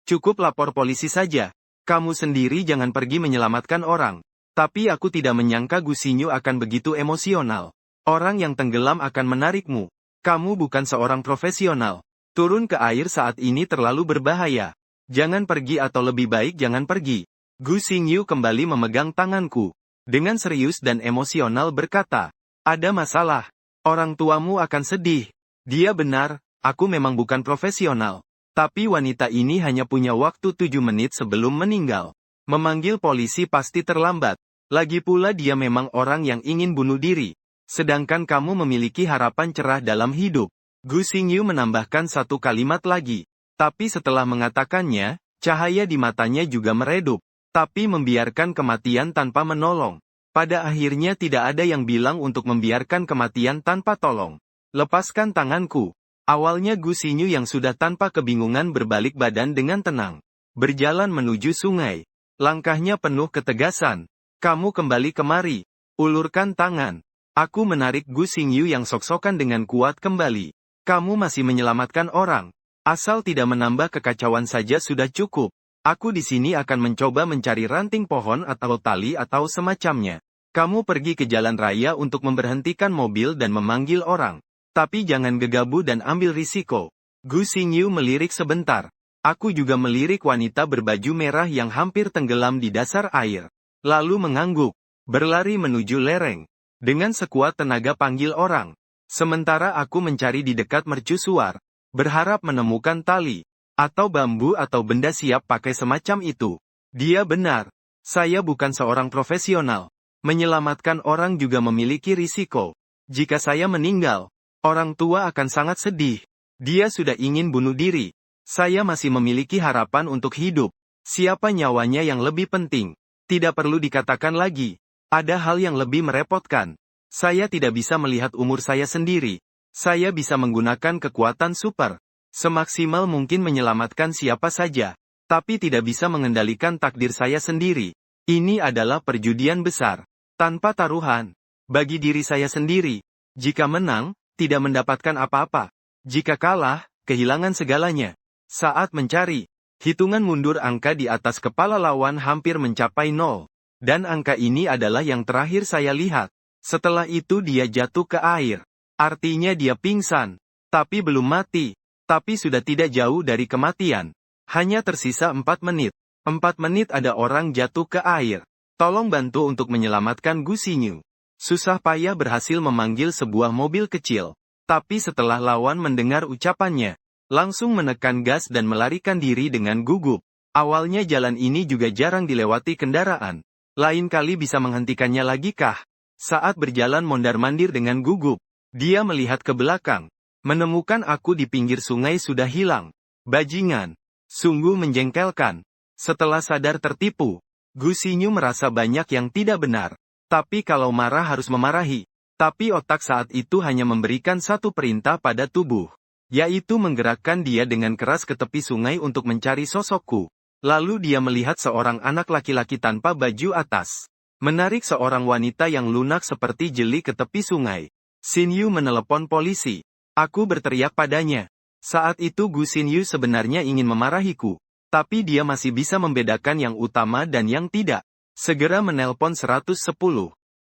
Cukup lapor polisi saja. Kamu sendiri jangan pergi menyelamatkan orang. Tapi aku tidak menyangka Gu Xingyu akan begitu emosional. Orang yang tenggelam akan menarikmu. Kamu bukan seorang profesional. Turun ke air saat ini terlalu berbahaya. Jangan pergi atau lebih baik jangan pergi. Gu Xingyu kembali memegang tanganku. Dengan serius dan emosional berkata, ada masalah. Orang tuamu akan sedih. Dia benar, aku memang bukan profesional. Tapi wanita ini hanya punya waktu 7 menit sebelum meninggal. Memanggil polisi pasti terlambat. Lagi pula dia memang orang yang ingin bunuh diri. Sedangkan kamu memiliki harapan cerah dalam hidup. Gu Xingyu menambahkan satu kalimat lagi. Tapi setelah mengatakannya, cahaya di matanya juga meredup. Tapi membiarkan kematian tanpa menolong. Pada akhirnya tidak ada yang bilang untuk membiarkan kematian tanpa tolong. Lepaskan tanganku. Awalnya Gu Xingyu yang sudah tanpa kebingungan berbalik badan dengan tenang. Berjalan menuju sungai. Langkahnya penuh ketegasan. Kamu kembali kemari. Ulurkan tangan. Aku menarik Gu Xingyu yang sok-sokan dengan kuat kembali. Kamu masih menyelamatkan orang. Asal tidak menambah kekacauan saja sudah cukup. Aku di sini akan mencoba mencari ranting pohon atau tali atau semacamnya. Kamu pergi ke jalan raya untuk memberhentikan mobil dan memanggil orang. Tapi jangan gegabah dan ambil risiko. Gu Xingyu melirik sebentar. Aku juga melirik wanita berbaju merah yang hampir tenggelam di dasar air. Lalu mengangguk. Berlari menuju lereng. Dengan sekuat tenaga panggil orang. Sementara aku mencari di dekat mercusuar. Berharap menemukan tali. Atau bambu atau benda siap pakai semacam itu. Dia benar. Saya bukan seorang profesional. Menyelamatkan orang juga memiliki risiko. Jika saya meninggal, orang tua akan sangat sedih. Dia sudah ingin bunuh diri. Saya masih memiliki harapan untuk hidup. Siapa nyawanya yang lebih penting? Tidak perlu dikatakan lagi. Ada hal yang lebih merepotkan. Saya tidak bisa melihat umur saya sendiri. Saya bisa menggunakan kekuatan super. Semaksimal mungkin menyelamatkan siapa saja. Tapi tidak bisa mengendalikan takdir saya sendiri. Ini adalah perjudian besar. Tanpa taruhan. Bagi diri saya sendiri. Jika menang, tidak mendapatkan apa-apa. Jika kalah, kehilangan segalanya. Saat mencari, Hitungan mundur angka di atas kepala lawan hampir mencapai 0. Dan angka ini adalah yang terakhir saya lihat. Setelah itu dia jatuh ke air. Artinya dia pingsan. Tapi belum mati. Tapi sudah tidak jauh dari kematian. Hanya tersisa 4 menit. 4 menit ada orang jatuh ke air. Tolong bantu untuk menyelamatkan Gu Xingyu. Susah payah berhasil memanggil sebuah mobil kecil. Tapi setelah lawan mendengar ucapannya, langsung menekan gas dan melarikan diri dengan gugup. Awalnya jalan ini juga jarang dilewati kendaraan. Lain kali bisa menghentikannya lagi kah? Saat berjalan mondar-mandir dengan gugup, dia melihat ke belakang. Menemukan aku di pinggir sungai sudah hilang. Bajingan. Sungguh menjengkelkan. Setelah sadar tertipu, Gu Xingyu merasa banyak yang tidak benar. Tapi kalau marah harus memarahi. Tapi otak saat itu hanya memberikan satu perintah pada tubuh. Yaitu menggerakkan dia dengan keras ke tepi sungai untuk mencari sosokku. Lalu dia melihat seorang anak laki-laki tanpa baju atas. Menarik seorang wanita yang lunak seperti jeli ke tepi sungai. Xingyu menelepon polisi. Aku berteriak padanya. Saat itu Gu Xingyu sebenarnya ingin memarahiku. Tapi dia masih bisa membedakan yang utama dan yang tidak. Segera menelpon 110.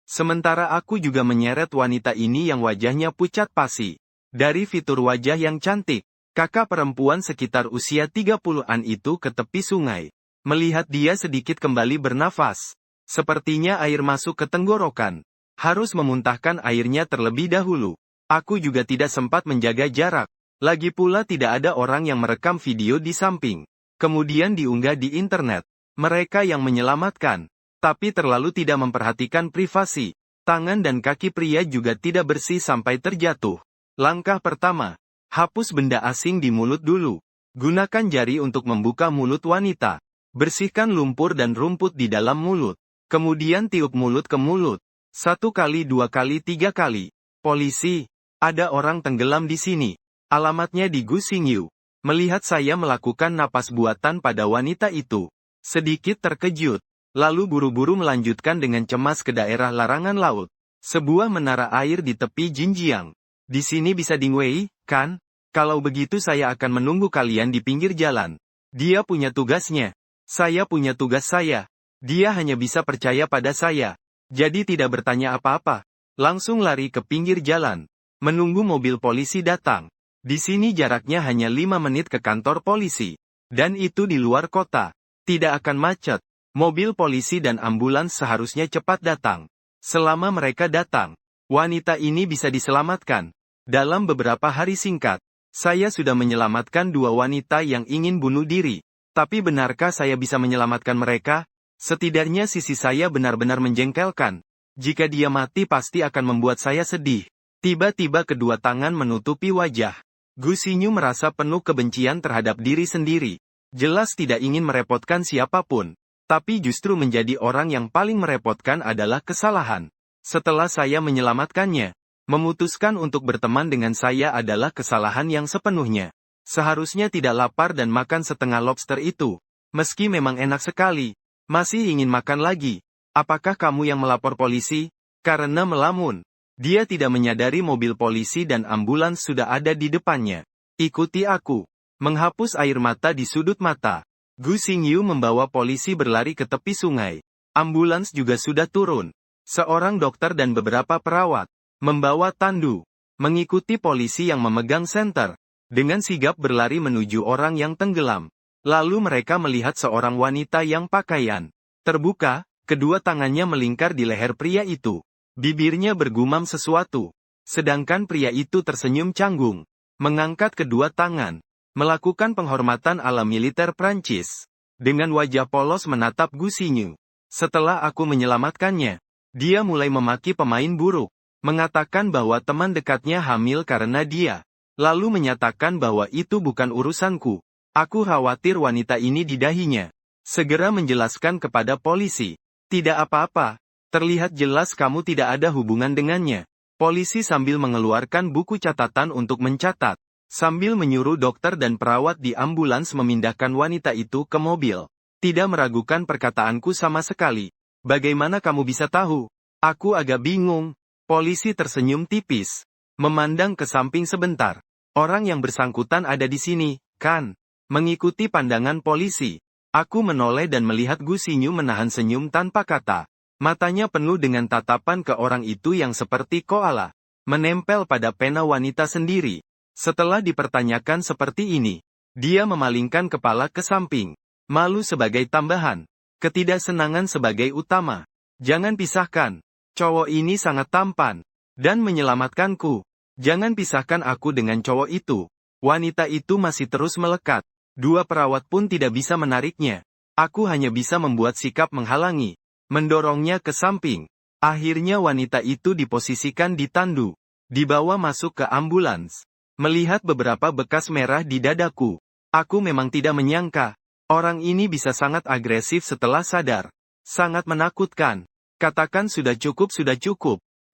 Sementara aku juga menyeret wanita ini yang wajahnya pucat pasi. Dari fitur wajah yang cantik, kakak perempuan sekitar usia 30-an itu ke tepi sungai. Melihat dia sedikit kembali bernafas. Sepertinya air masuk ke tenggorokan. Harus memuntahkan airnya terlebih dahulu. Aku juga tidak sempat menjaga jarak. Lagi pula tidak ada orang yang merekam video di samping. Kemudian diunggah di internet. Mereka yang menyelamatkan. Tapi terlalu tidak memperhatikan privasi. Tangan dan kaki pria juga tidak bersih sampai terjatuh. Langkah pertama. Hapus benda asing di mulut dulu. Gunakan jari untuk membuka mulut wanita. Bersihkan lumpur dan rumput di dalam mulut. Kemudian tiup mulut ke mulut. 1 kali, 2 kali, 3 kali. Polisi, ada orang tenggelam di sini. Alamatnya di Gu Xingyu. Melihat saya melakukan napas buatan pada wanita itu. Sedikit terkejut. Lalu buru-buru melanjutkan dengan cemas ke daerah larangan laut. Sebuah menara air di tepi Jinjiang. Di sini bisa Dingwei, kan? Kalau begitu saya akan menunggu kalian di pinggir jalan. Dia punya tugasnya. Saya punya tugas saya. Dia hanya bisa percaya pada saya. Jadi tidak bertanya apa-apa. Langsung lari ke pinggir jalan. Menunggu mobil polisi datang. Di sini jaraknya hanya 5 menit ke kantor polisi. Dan itu di luar kota. Tidak akan macet. Mobil polisi dan ambulans seharusnya cepat datang. Selama mereka datang, wanita ini bisa diselamatkan. Dalam beberapa hari singkat, saya sudah menyelamatkan 2 wanita yang ingin bunuh diri. Tapi benarkah saya bisa menyelamatkan mereka? Setidaknya sisi saya benar-benar menjengkelkan. Jika dia mati pasti akan membuat saya sedih. Tiba-tiba kedua tangan menutupi wajah. Gu Xingyu merasa penuh kebencian terhadap diri sendiri. Jelas tidak ingin merepotkan siapapun. Tapi justru menjadi orang yang paling merepotkan adalah kesalahan. Setelah saya menyelamatkannya, memutuskan untuk berteman dengan saya adalah kesalahan yang sepenuhnya. Seharusnya tidak lapar dan makan setengah lobster itu. Meski memang enak sekali, masih ingin makan lagi. Apakah kamu yang melapor polisi? Karena melamun. Dia tidak menyadari mobil polisi dan ambulans sudah ada di depannya. Ikuti aku. Menghapus air mata di sudut mata. Gu Xingyu membawa polisi berlari ke tepi sungai. Ambulans juga sudah turun. Seorang dokter dan beberapa perawat membawa tandu, mengikuti polisi yang memegang senter. Dengan sigap berlari menuju orang yang tenggelam. Lalu mereka melihat seorang wanita yang pakaian terbuka, kedua tangannya melingkar di leher pria itu. Bibirnya bergumam sesuatu. Sedangkan pria itu tersenyum canggung. Mengangkat kedua tangan. Melakukan penghormatan ala militer Prancis. Dengan wajah polos menatap Gu Xingyu. Setelah aku menyelamatkannya, dia mulai memaki pemain buruk. Mengatakan bahwa teman dekatnya hamil karena dia. Lalu menyatakan bahwa itu bukan urusanku. Aku khawatir wanita ini di dahinya. Segera menjelaskan kepada polisi. Tidak apa-apa. Terlihat jelas kamu tidak ada hubungan dengannya. Polisi sambil mengeluarkan buku catatan untuk mencatat. Sambil menyuruh dokter dan perawat di ambulans memindahkan wanita itu ke mobil. Tidak meragukan perkataanku sama sekali. Bagaimana kamu bisa tahu? Aku agak bingung. Polisi tersenyum tipis. Memandang ke samping sebentar. Orang yang bersangkutan ada di sini, kan? Mengikuti pandangan polisi, aku menoleh dan melihat Gu Xingyu menahan senyum tanpa kata. Matanya penuh dengan tatapan ke orang itu yang seperti koala, menempel pada pena wanita sendiri. Setelah dipertanyakan seperti ini, dia memalingkan kepala ke samping. Malu sebagai tambahan, ketidaksenangan sebagai utama. Jangan pisahkan. Cowok ini sangat tampan dan menyelamatkanku. Jangan pisahkan aku dengan cowok itu. Wanita itu masih terus melekat. Dua perawat pun tidak bisa menariknya. Aku hanya bisa membuat sikap menghalangi, mendorongnya ke samping. Akhirnya wanita itu diposisikan di tandu, dibawa masuk ke ambulans. Melihat beberapa bekas merah di dadaku, aku memang tidak menyangka, orang ini bisa sangat agresif setelah sadar. Sangat menakutkan. Katakan sudah cukup.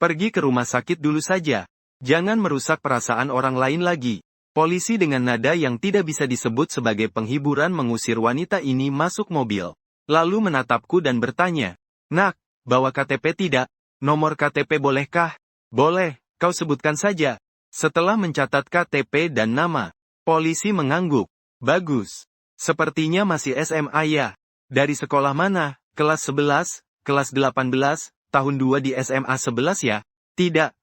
Pergi ke rumah sakit dulu saja. Jangan merusak perasaan orang lain lagi. Polisi dengan nada yang tidak bisa disebut sebagai penghiburan mengusir wanita ini masuk mobil. Lalu menatapku dan bertanya, "Nak, bawa KTP tidak? Nomor KTP bolehkah?" "Boleh, kau sebutkan saja." Setelah mencatat KTP dan nama, polisi mengangguk. "Bagus. Sepertinya masih SMA ya. Dari sekolah mana? Kelas 11, kelas 18, tahun 2 di SMA 11 ya?" Tidak,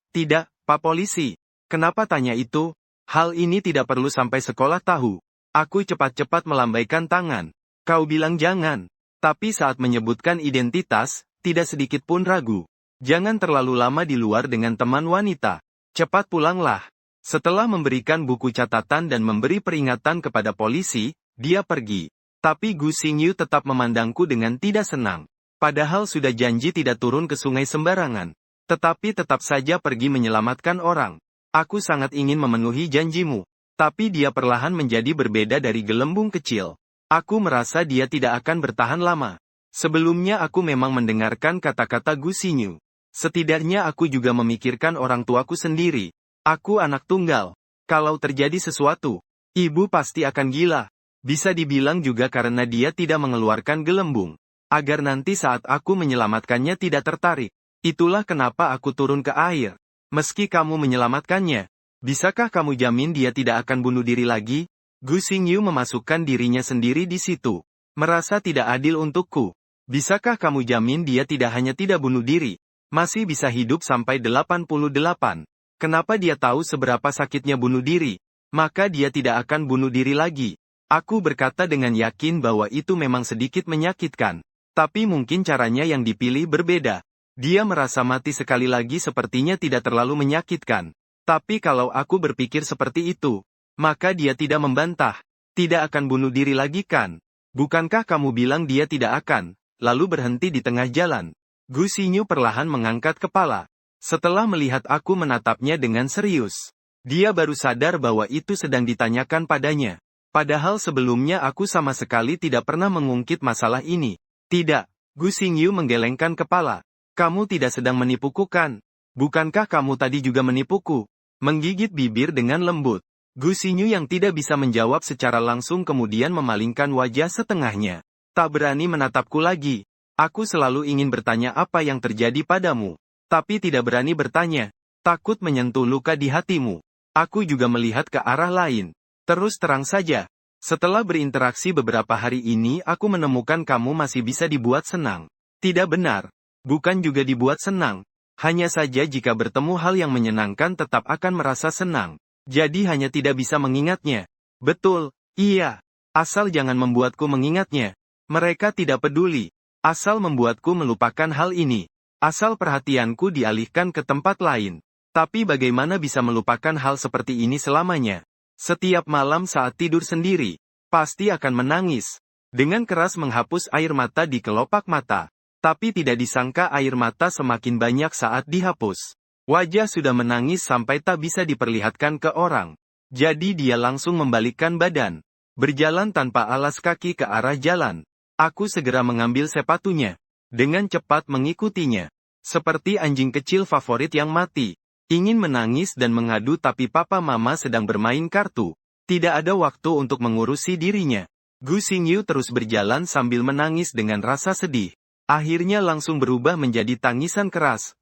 Pak Polisi." "Kenapa tanya itu? Hal ini tidak perlu sampai sekolah tahu." Aku cepat-cepat melambaikan tangan. "Kau bilang jangan." Tapi saat menyebutkan identitas, tidak sedikit pun ragu. "Jangan terlalu lama di luar dengan teman wanita. Cepat pulanglah." Setelah memberikan buku catatan dan memberi peringatan kepada polisi, dia pergi. Tapi Gu Xingyu tetap memandangku dengan tidak senang. Padahal sudah janji tidak turun ke sungai sembarangan. Tetapi tetap saja pergi menyelamatkan orang. Aku sangat ingin memenuhi janjimu. Tapi dia perlahan menjadi berbeda dari gelembung kecil. Aku merasa dia tidak akan bertahan lama. Sebelumnya aku memang mendengarkan kata-kata Gu Xingyu. Setidaknya aku juga memikirkan orang tuaku sendiri. Aku anak tunggal. Kalau terjadi sesuatu, ibu pasti akan gila. Bisa dibilang juga karena dia tidak mengeluarkan gelembung. Agar nanti saat aku menyelamatkannya tidak tertarik. Itulah kenapa aku turun ke air. Meski kamu menyelamatkannya, bisakah kamu jamin dia tidak akan bunuh diri lagi? Gu Xingyu memasukkan dirinya sendiri di situ. Merasa tidak adil untukku. Bisakah kamu jamin dia tidak hanya tidak bunuh diri, masih bisa hidup sampai 88? Kenapa dia tahu seberapa sakitnya bunuh diri? Maka dia tidak akan bunuh diri lagi. Aku berkata dengan yakin bahwa itu memang sedikit menyakitkan. Tapi mungkin caranya yang dipilih berbeda. Dia merasa mati sekali lagi sepertinya tidak terlalu menyakitkan. Tapi kalau aku berpikir seperti itu, maka dia tidak membantah. Tidak akan bunuh diri lagi kan? Bukankah kamu bilang dia tidak akan, lalu berhenti di tengah jalan? Gu Xingyu perlahan mengangkat kepala. Setelah melihat aku menatapnya dengan serius, dia baru sadar bahwa itu sedang ditanyakan padanya. Padahal sebelumnya aku sama sekali tidak pernah mengungkit masalah ini. Tidak, Gu Xingyu menggelengkan kepala. Kamu tidak sedang menipuku kan? Bukankah kamu tadi juga menipuku? Menggigit bibir dengan lembut. Gu Xingyu yang tidak bisa menjawab secara langsung kemudian memalingkan wajah setengahnya. Tak berani menatapku lagi. Aku selalu ingin bertanya apa yang terjadi padamu. Tapi tidak berani bertanya. Takut menyentuh luka di hatimu. Aku juga melihat ke arah lain. Terus terang saja. Setelah berinteraksi beberapa hari ini aku menemukan kamu masih bisa dibuat senang. Tidak benar. Bukan juga dibuat senang. Hanya saja jika bertemu hal yang menyenangkan tetap akan merasa senang. Jadi hanya tidak bisa mengingatnya. Betul, iya. Asal jangan membuatku mengingatnya. Mereka tidak peduli. Asal membuatku melupakan hal ini. Asal perhatianku dialihkan ke tempat lain. Tapi bagaimana bisa melupakan hal seperti ini selamanya? Setiap malam saat tidur sendiri, pasti akan menangis. Dengan keras menghapus air mata di kelopak mata. Tapi tidak disangka air mata semakin banyak saat dihapus. Wajah sudah menangis sampai tak bisa diperlihatkan ke orang. Jadi dia langsung membalikkan badan. Berjalan tanpa alas kaki ke arah jalan. Aku segera mengambil sepatunya. Dengan cepat mengikutinya. Seperti anjing kecil favorit yang mati. Ingin menangis dan mengadu tapi papa mama sedang bermain kartu. Tidak ada waktu untuk mengurusi dirinya. Gu Xingyu terus berjalan sambil menangis dengan rasa sedih. Akhirnya langsung berubah menjadi tangisan keras,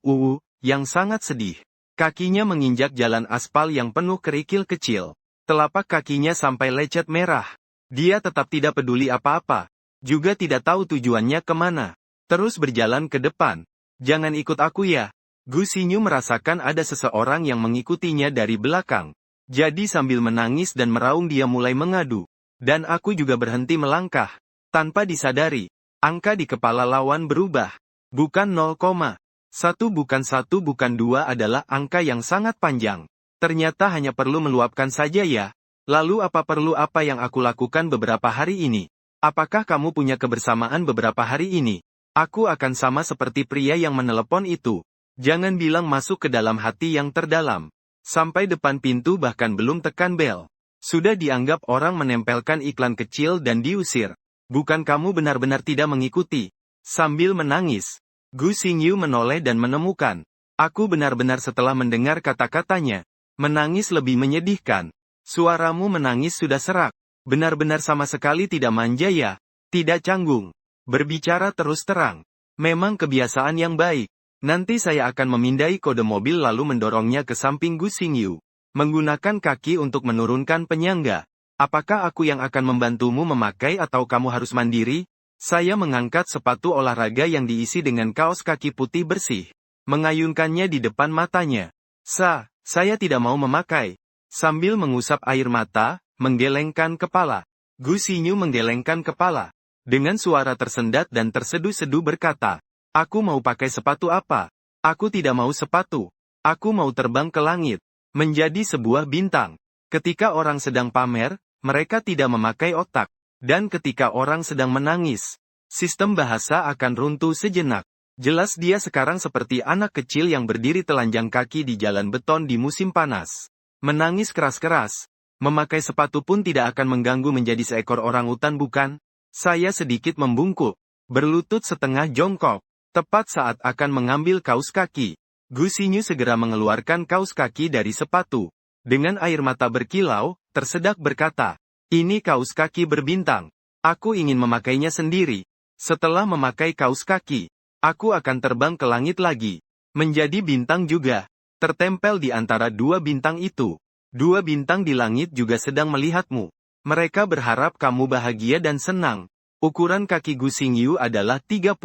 yang sangat sedih. Kakinya menginjak jalan aspal yang penuh kerikil kecil. Telapak kakinya sampai lecet merah. Dia tetap tidak peduli apa-apa. Juga tidak tahu tujuannya kemana. Terus berjalan ke depan. Jangan ikut aku ya. Gu Xingyu merasakan ada seseorang yang mengikutinya dari belakang. Jadi sambil menangis dan meraung dia mulai mengadu. Dan aku juga berhenti melangkah. Tanpa disadari, angka di kepala lawan berubah. Bukan 0,1 bukan 1 bukan 2 adalah angka yang sangat panjang. Ternyata hanya perlu meluapkan saja ya. Lalu apa perlu apa yang aku lakukan beberapa hari ini? Apakah kamu punya kebersamaan beberapa hari ini? Aku akan sama seperti pria yang menelepon itu. Jangan bilang masuk ke dalam hati yang terdalam. Sampai depan pintu bahkan belum tekan bel. Sudah dianggap orang menempelkan iklan kecil dan diusir. Bukan kamu benar-benar tidak mengikuti. Sambil menangis, Gu Xingyu menoleh dan menemukan. Aku benar-benar setelah mendengar kata-katanya. Menangis lebih menyedihkan. Suaramu menangis sudah serak. Benar-benar sama sekali tidak manja ya. Tidak canggung. Berbicara terus terang. Memang kebiasaan yang baik. Nanti saya akan memindai kode mobil lalu mendorongnya ke samping Gu Xingyu. Menggunakan kaki untuk menurunkan penyangga. Apakah aku yang akan membantumu memakai atau kamu harus mandiri? Saya mengangkat sepatu olahraga yang diisi dengan kaos kaki putih bersih. Mengayunkannya di depan matanya. Saya tidak mau memakai. Sambil mengusap air mata, menggelengkan kepala. Gu Xingyu menggelengkan kepala. Dengan suara tersendat dan terseduh-seduh berkata, aku mau pakai sepatu apa? Aku tidak mau sepatu. Aku mau terbang ke langit. Menjadi sebuah bintang. Ketika orang sedang pamer, mereka tidak memakai otak. Dan ketika orang sedang menangis, sistem bahasa akan runtuh sejenak. Jelas dia sekarang seperti anak kecil yang berdiri telanjang kaki di jalan beton di musim panas. Menangis keras-keras. Memakai sepatu pun tidak akan mengganggu menjadi seekor orang utan bukan? Saya sedikit membungkuk. Berlutut setengah jongkok. Tepat saat akan mengambil kaus kaki. Gu Xingyu segera mengeluarkan kaus kaki dari sepatu. Dengan air mata berkilau, tersedak berkata, ini kaus kaki berbintang. Aku ingin memakainya sendiri. Setelah memakai kaus kaki, aku akan terbang ke langit lagi. Menjadi bintang juga. Tertempel di antara dua bintang itu. Dua bintang di langit juga sedang melihatmu. Mereka berharap kamu bahagia dan senang. Ukuran kaki Gu Xingyu adalah 36.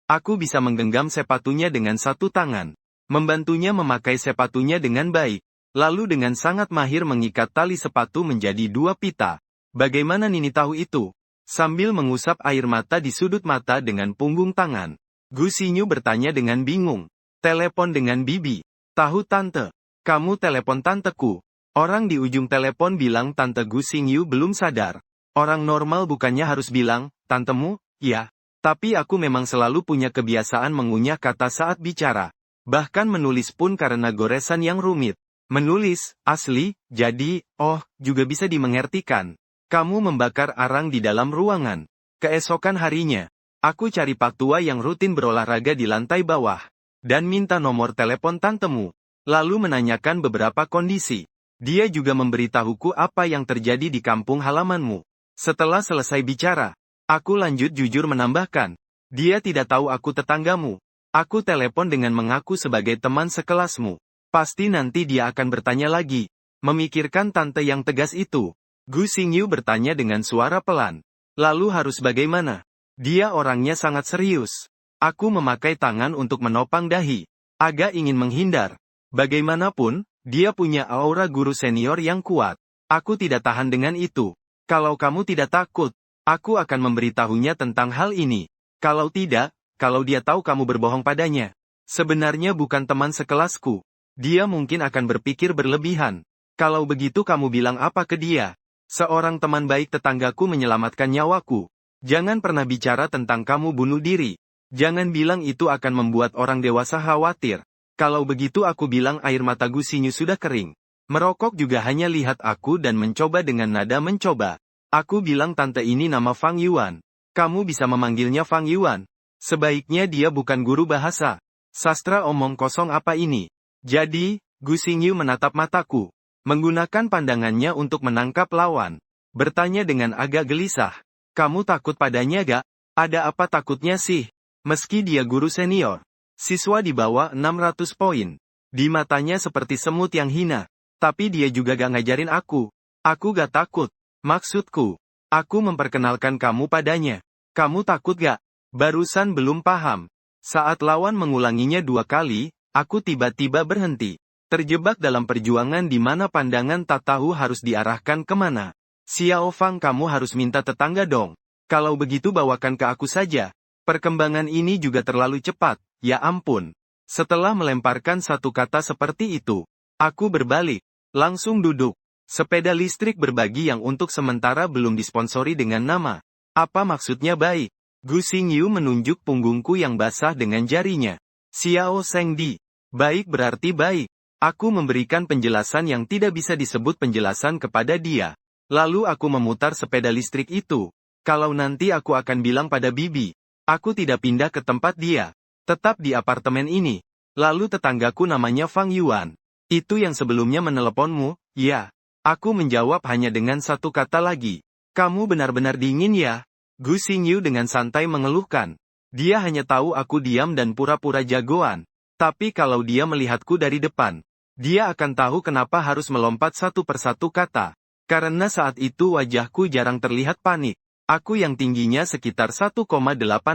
Aku bisa menggenggam sepatunya dengan satu tangan. Membantunya memakai sepatunya dengan baik. Lalu dengan sangat mahir mengikat tali sepatu menjadi dua pita. Bagaimana Nini tahu itu? Sambil mengusap air mata di sudut mata dengan punggung tangan. Gu Xingyu bertanya dengan bingung. Telepon dengan bibi. Tahu tante. Kamu telepon tanteku. Orang di ujung telepon bilang tante Gu Xingyu belum sadar. Orang normal bukannya harus bilang, tantemu, ya. Tapi aku memang selalu punya kebiasaan mengunyah kata saat bicara. Bahkan menulis pun karena goresan yang rumit. Menulis, asli, jadi, juga bisa dimengertikan. Kamu membakar arang di dalam ruangan. Keesokan harinya, aku cari Pak Tua yang rutin berolahraga di lantai bawah. Dan minta nomor telepon tantemu. Lalu menanyakan beberapa kondisi. Dia juga memberitahuku apa yang terjadi di kampung halamanmu. Setelah selesai bicara, aku lanjut jujur menambahkan. Dia tidak tahu aku tetanggamu. Aku telepon dengan mengaku sebagai teman sekelasmu. Pasti nanti dia akan bertanya lagi. Memikirkan tante yang tegas itu. Gu Xingyu bertanya dengan suara pelan. Lalu harus bagaimana? Dia orangnya sangat serius. Aku memakai tangan untuk menopang dahi. Agak ingin menghindar. Bagaimanapun, dia punya aura guru senior yang kuat. Aku tidak tahan dengan itu. Kalau kamu tidak takut, aku akan memberitahunya tentang hal ini. Kalau tidak, kalau dia tahu kamu berbohong padanya. Sebenarnya bukan teman sekelasku. Dia mungkin akan berpikir berlebihan. Kalau begitu kamu bilang apa ke dia? Seorang teman baik tetanggaku menyelamatkan nyawaku. Jangan pernah bicara tentang kamu bunuh diri. Jangan bilang itu akan membuat orang dewasa khawatir. Kalau begitu aku bilang air mata Gu Xingyu sudah kering. Merokok juga hanya lihat aku dan mencoba dengan nada mencoba. Aku bilang tante ini nama Fang Yuan. Kamu bisa memanggilnya Fang Yuan. Sebaiknya dia bukan guru bahasa. Sastra omong kosong apa ini? Jadi, Gu Xingyu menatap mataku. Menggunakan pandangannya untuk menangkap lawan. Bertanya dengan agak gelisah. Kamu takut padanya gak? Ada apa takutnya sih? Meski dia guru senior. Siswa di bawah 600 poin. Di matanya seperti semut yang hina. Tapi dia juga gak ngajarin aku. Aku gak takut. Maksudku, Aku memperkenalkan kamu padanya. Kamu takut gak? Barusan belum paham. Saat lawan mengulanginya 2 kali, aku tiba-tiba berhenti. Terjebak dalam perjuangan di mana pandangan tak tahu harus diarahkan kemana. Xiao Fang, kamu harus minta tetangga dong. Kalau begitu bawakan ke aku saja. Perkembangan ini juga terlalu cepat, ya ampun. Setelah melemparkan satu kata seperti itu, aku berbalik. Langsung duduk. Sepeda listrik berbagi yang untuk sementara belum disponsori dengan nama. Apa maksudnya baik? Gu Xingyu menunjuk punggungku yang basah dengan jarinya. Xiao Zhengdi. Baik berarti baik. Aku memberikan penjelasan yang tidak bisa disebut penjelasan kepada dia. Lalu aku memutar sepeda listrik itu. Kalau nanti aku akan bilang pada Bibi. Aku tidak pindah ke tempat dia. Tetap di apartemen ini. Lalu tetanggaku namanya Fang Yuan. Itu yang sebelumnya meneleponmu, ya. Aku menjawab hanya dengan satu kata lagi. Kamu benar-benar dingin ya? Gu Xingyu dengan santai mengeluhkan. Dia hanya tahu aku diam dan pura-pura jagoan. Tapi kalau dia melihatku dari depan, dia akan tahu kenapa harus melompat satu persatu kata. Karena saat itu wajahku jarang terlihat panik. Aku yang tingginya sekitar 1,8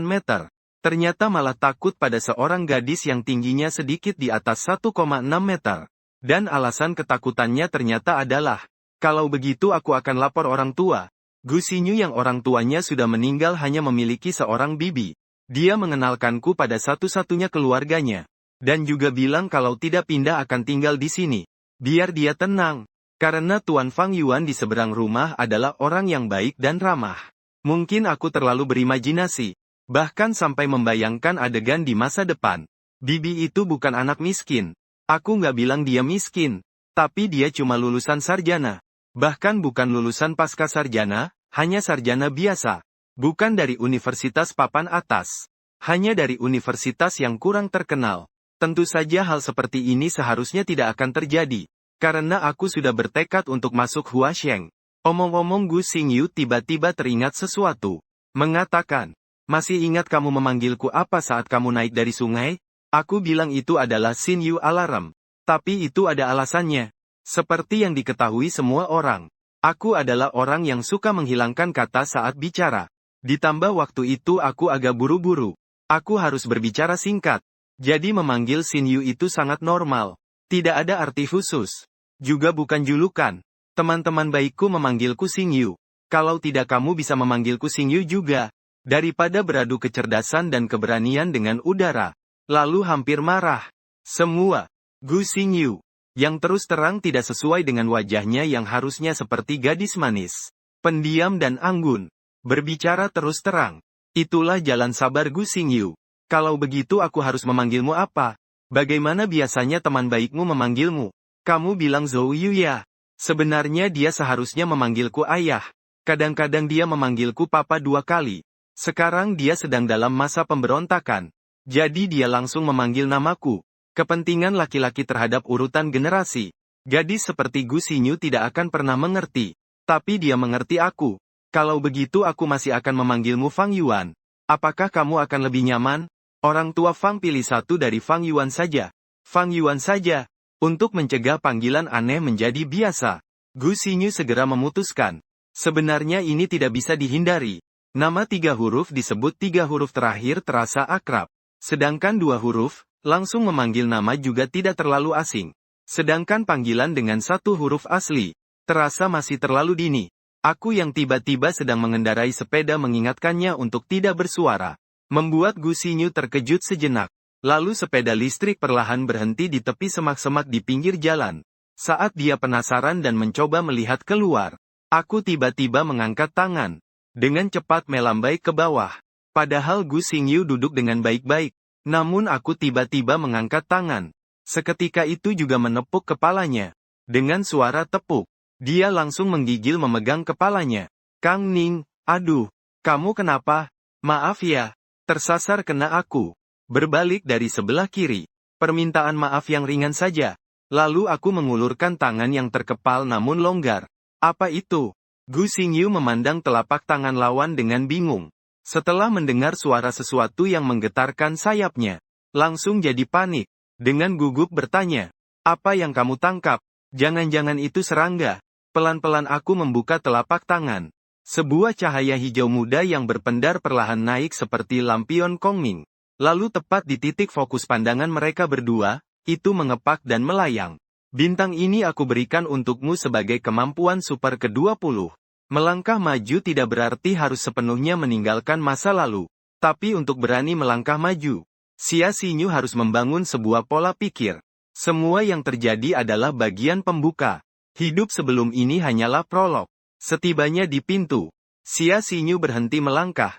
meter. Ternyata malah takut pada seorang gadis yang tingginya sedikit di atas 1,6 meter. Dan alasan ketakutannya ternyata adalah, kalau begitu aku akan lapor orang tua. Gu Xingyu yang orang tuanya sudah meninggal hanya memiliki seorang bibi. Dia mengenalkanku pada satu-satunya keluarganya. Dan juga bilang kalau tidak pindah akan tinggal di sini. Biar dia tenang. Karena Tuan Fang Yuan di seberang rumah adalah orang yang baik dan ramah. Mungkin aku terlalu berimajinasi. Bahkan sampai membayangkan adegan di masa depan. Bibi itu bukan anak miskin. Aku nggak bilang dia miskin. Tapi dia cuma lulusan sarjana. Bahkan bukan lulusan pasca sarjana, hanya sarjana biasa. Bukan dari universitas papan atas. Hanya dari universitas yang kurang terkenal. Tentu saja hal seperti ini seharusnya tidak akan terjadi. Karena aku sudah bertekad untuk masuk Huasheng. Omong-omong Gu Xingyu tiba-tiba teringat sesuatu. Mengatakan, masih ingat kamu memanggilku apa saat kamu naik dari sungai? Aku bilang itu adalah Xinyu alarm. Tapi itu ada alasannya. Seperti yang diketahui semua orang. Aku adalah orang yang suka menghilangkan kata saat bicara. Ditambah waktu itu aku agak buru-buru. Aku harus berbicara singkat. Jadi memanggil Xinyu itu sangat normal. Tidak ada arti khusus. Juga bukan julukan. Teman-teman baikku memanggilku Xingyu. Kalau tidak kamu bisa memanggilku Xingyu juga. Daripada beradu kecerdasan dan keberanian dengan udara. Lalu hampir marah. Semua. Gu Xingyu. Yang terus terang tidak sesuai dengan wajahnya yang harusnya seperti gadis manis. Pendiam dan anggun. Berbicara terus terang. Itulah jalan sabar Gu Xingyu. Kalau begitu aku harus memanggilmu apa? Bagaimana biasanya teman baikmu memanggilmu? Kamu bilang Zhou Yu ya? Sebenarnya dia seharusnya memanggilku ayah. Kadang-kadang dia memanggilku papa 2 kali. Sekarang dia sedang dalam masa pemberontakan. Jadi dia langsung memanggil namaku. Kepentingan laki-laki terhadap urutan generasi. Gadis seperti Gu Xingyu tidak akan pernah mengerti. Tapi dia mengerti aku. Kalau begitu aku masih akan memanggilmu Fang Yuan. Apakah kamu akan lebih nyaman? Orang tua Fang pilih satu dari Fang Yuan saja. Fang Yuan saja. Untuk mencegah panggilan aneh menjadi biasa. Gu Xingyu segera memutuskan. Sebenarnya ini tidak bisa dihindari. Nama 3 huruf disebut 3 huruf terakhir terasa akrab. Sedangkan 2 huruf, langsung memanggil nama juga tidak terlalu asing. Sedangkan panggilan dengan 1 huruf asli, terasa masih terlalu dini. Aku yang tiba-tiba sedang mengendarai sepeda mengingatkannya untuk tidak bersuara. Membuat Gu Xingyu terkejut sejenak. Lalu sepeda listrik perlahan berhenti di tepi semak-semak di pinggir jalan. Saat dia penasaran dan mencoba melihat keluar, aku tiba-tiba mengangkat tangan. Dengan cepat melambai ke bawah. Padahal Gu Xingyu duduk dengan baik-baik. Namun aku tiba-tiba mengangkat tangan. Seketika itu juga menepuk kepalanya. Dengan suara tepuk. Dia langsung menggigil memegang kepalanya. Kang Ning, aduh, kamu kenapa? Maaf ya, tersasar kena aku. Berbalik dari sebelah kiri. Permintaan maaf yang ringan saja. Lalu aku mengulurkan tangan yang terkepal namun longgar. Apa itu? Gu Xingyu memandang telapak tangan lawan dengan bingung. Setelah mendengar suara sesuatu yang menggetarkan sayapnya, langsung jadi panik. Dengan gugup bertanya, apa yang kamu tangkap? Jangan-jangan itu serangga. Pelan-pelan aku membuka telapak tangan. Sebuah cahaya hijau muda yang berpendar perlahan naik seperti lampion Kongming. Lalu tepat di titik fokus pandangan mereka berdua, itu mengepak dan melayang. Bintang ini aku berikan untukmu sebagai kemampuan super ke-20. Melangkah maju tidak berarti harus sepenuhnya meninggalkan masa lalu. Tapi untuk berani melangkah maju, Xia Xinyu harus membangun sebuah pola pikir. Semua yang terjadi adalah bagian pembuka. Hidup sebelum ini hanyalah prolog. Setibanya di pintu, Xia Xinyu berhenti melangkah.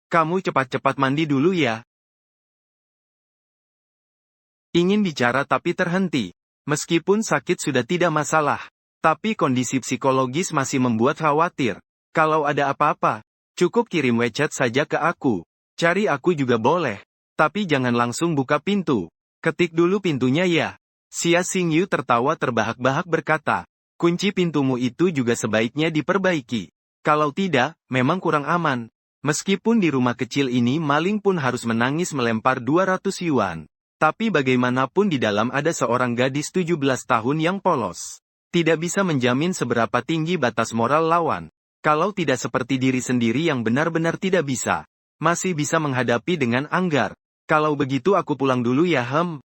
Kamu cepat-cepat mandi dulu ya. Ingin bicara tapi terhenti. Meskipun sakit sudah tidak masalah. Tapi kondisi psikologis masih membuat khawatir. Kalau ada apa-apa, cukup kirim WeChat saja ke aku. Cari aku juga boleh. Tapi jangan langsung buka pintu. Ketik dulu pintunya ya. Xia Xinyu tertawa terbahak-bahak berkata. Kunci pintumu itu juga sebaiknya diperbaiki. Kalau tidak, memang kurang aman. Meskipun di rumah kecil ini maling pun harus menangis melempar 200 yuan. Tapi bagaimanapun di dalam ada seorang gadis 17 tahun yang polos. Tidak bisa menjamin seberapa tinggi batas moral lawan. Kalau tidak seperti diri sendiri yang benar-benar tidak bisa. Masih bisa menghadapi dengan anggar. Kalau begitu aku pulang dulu ya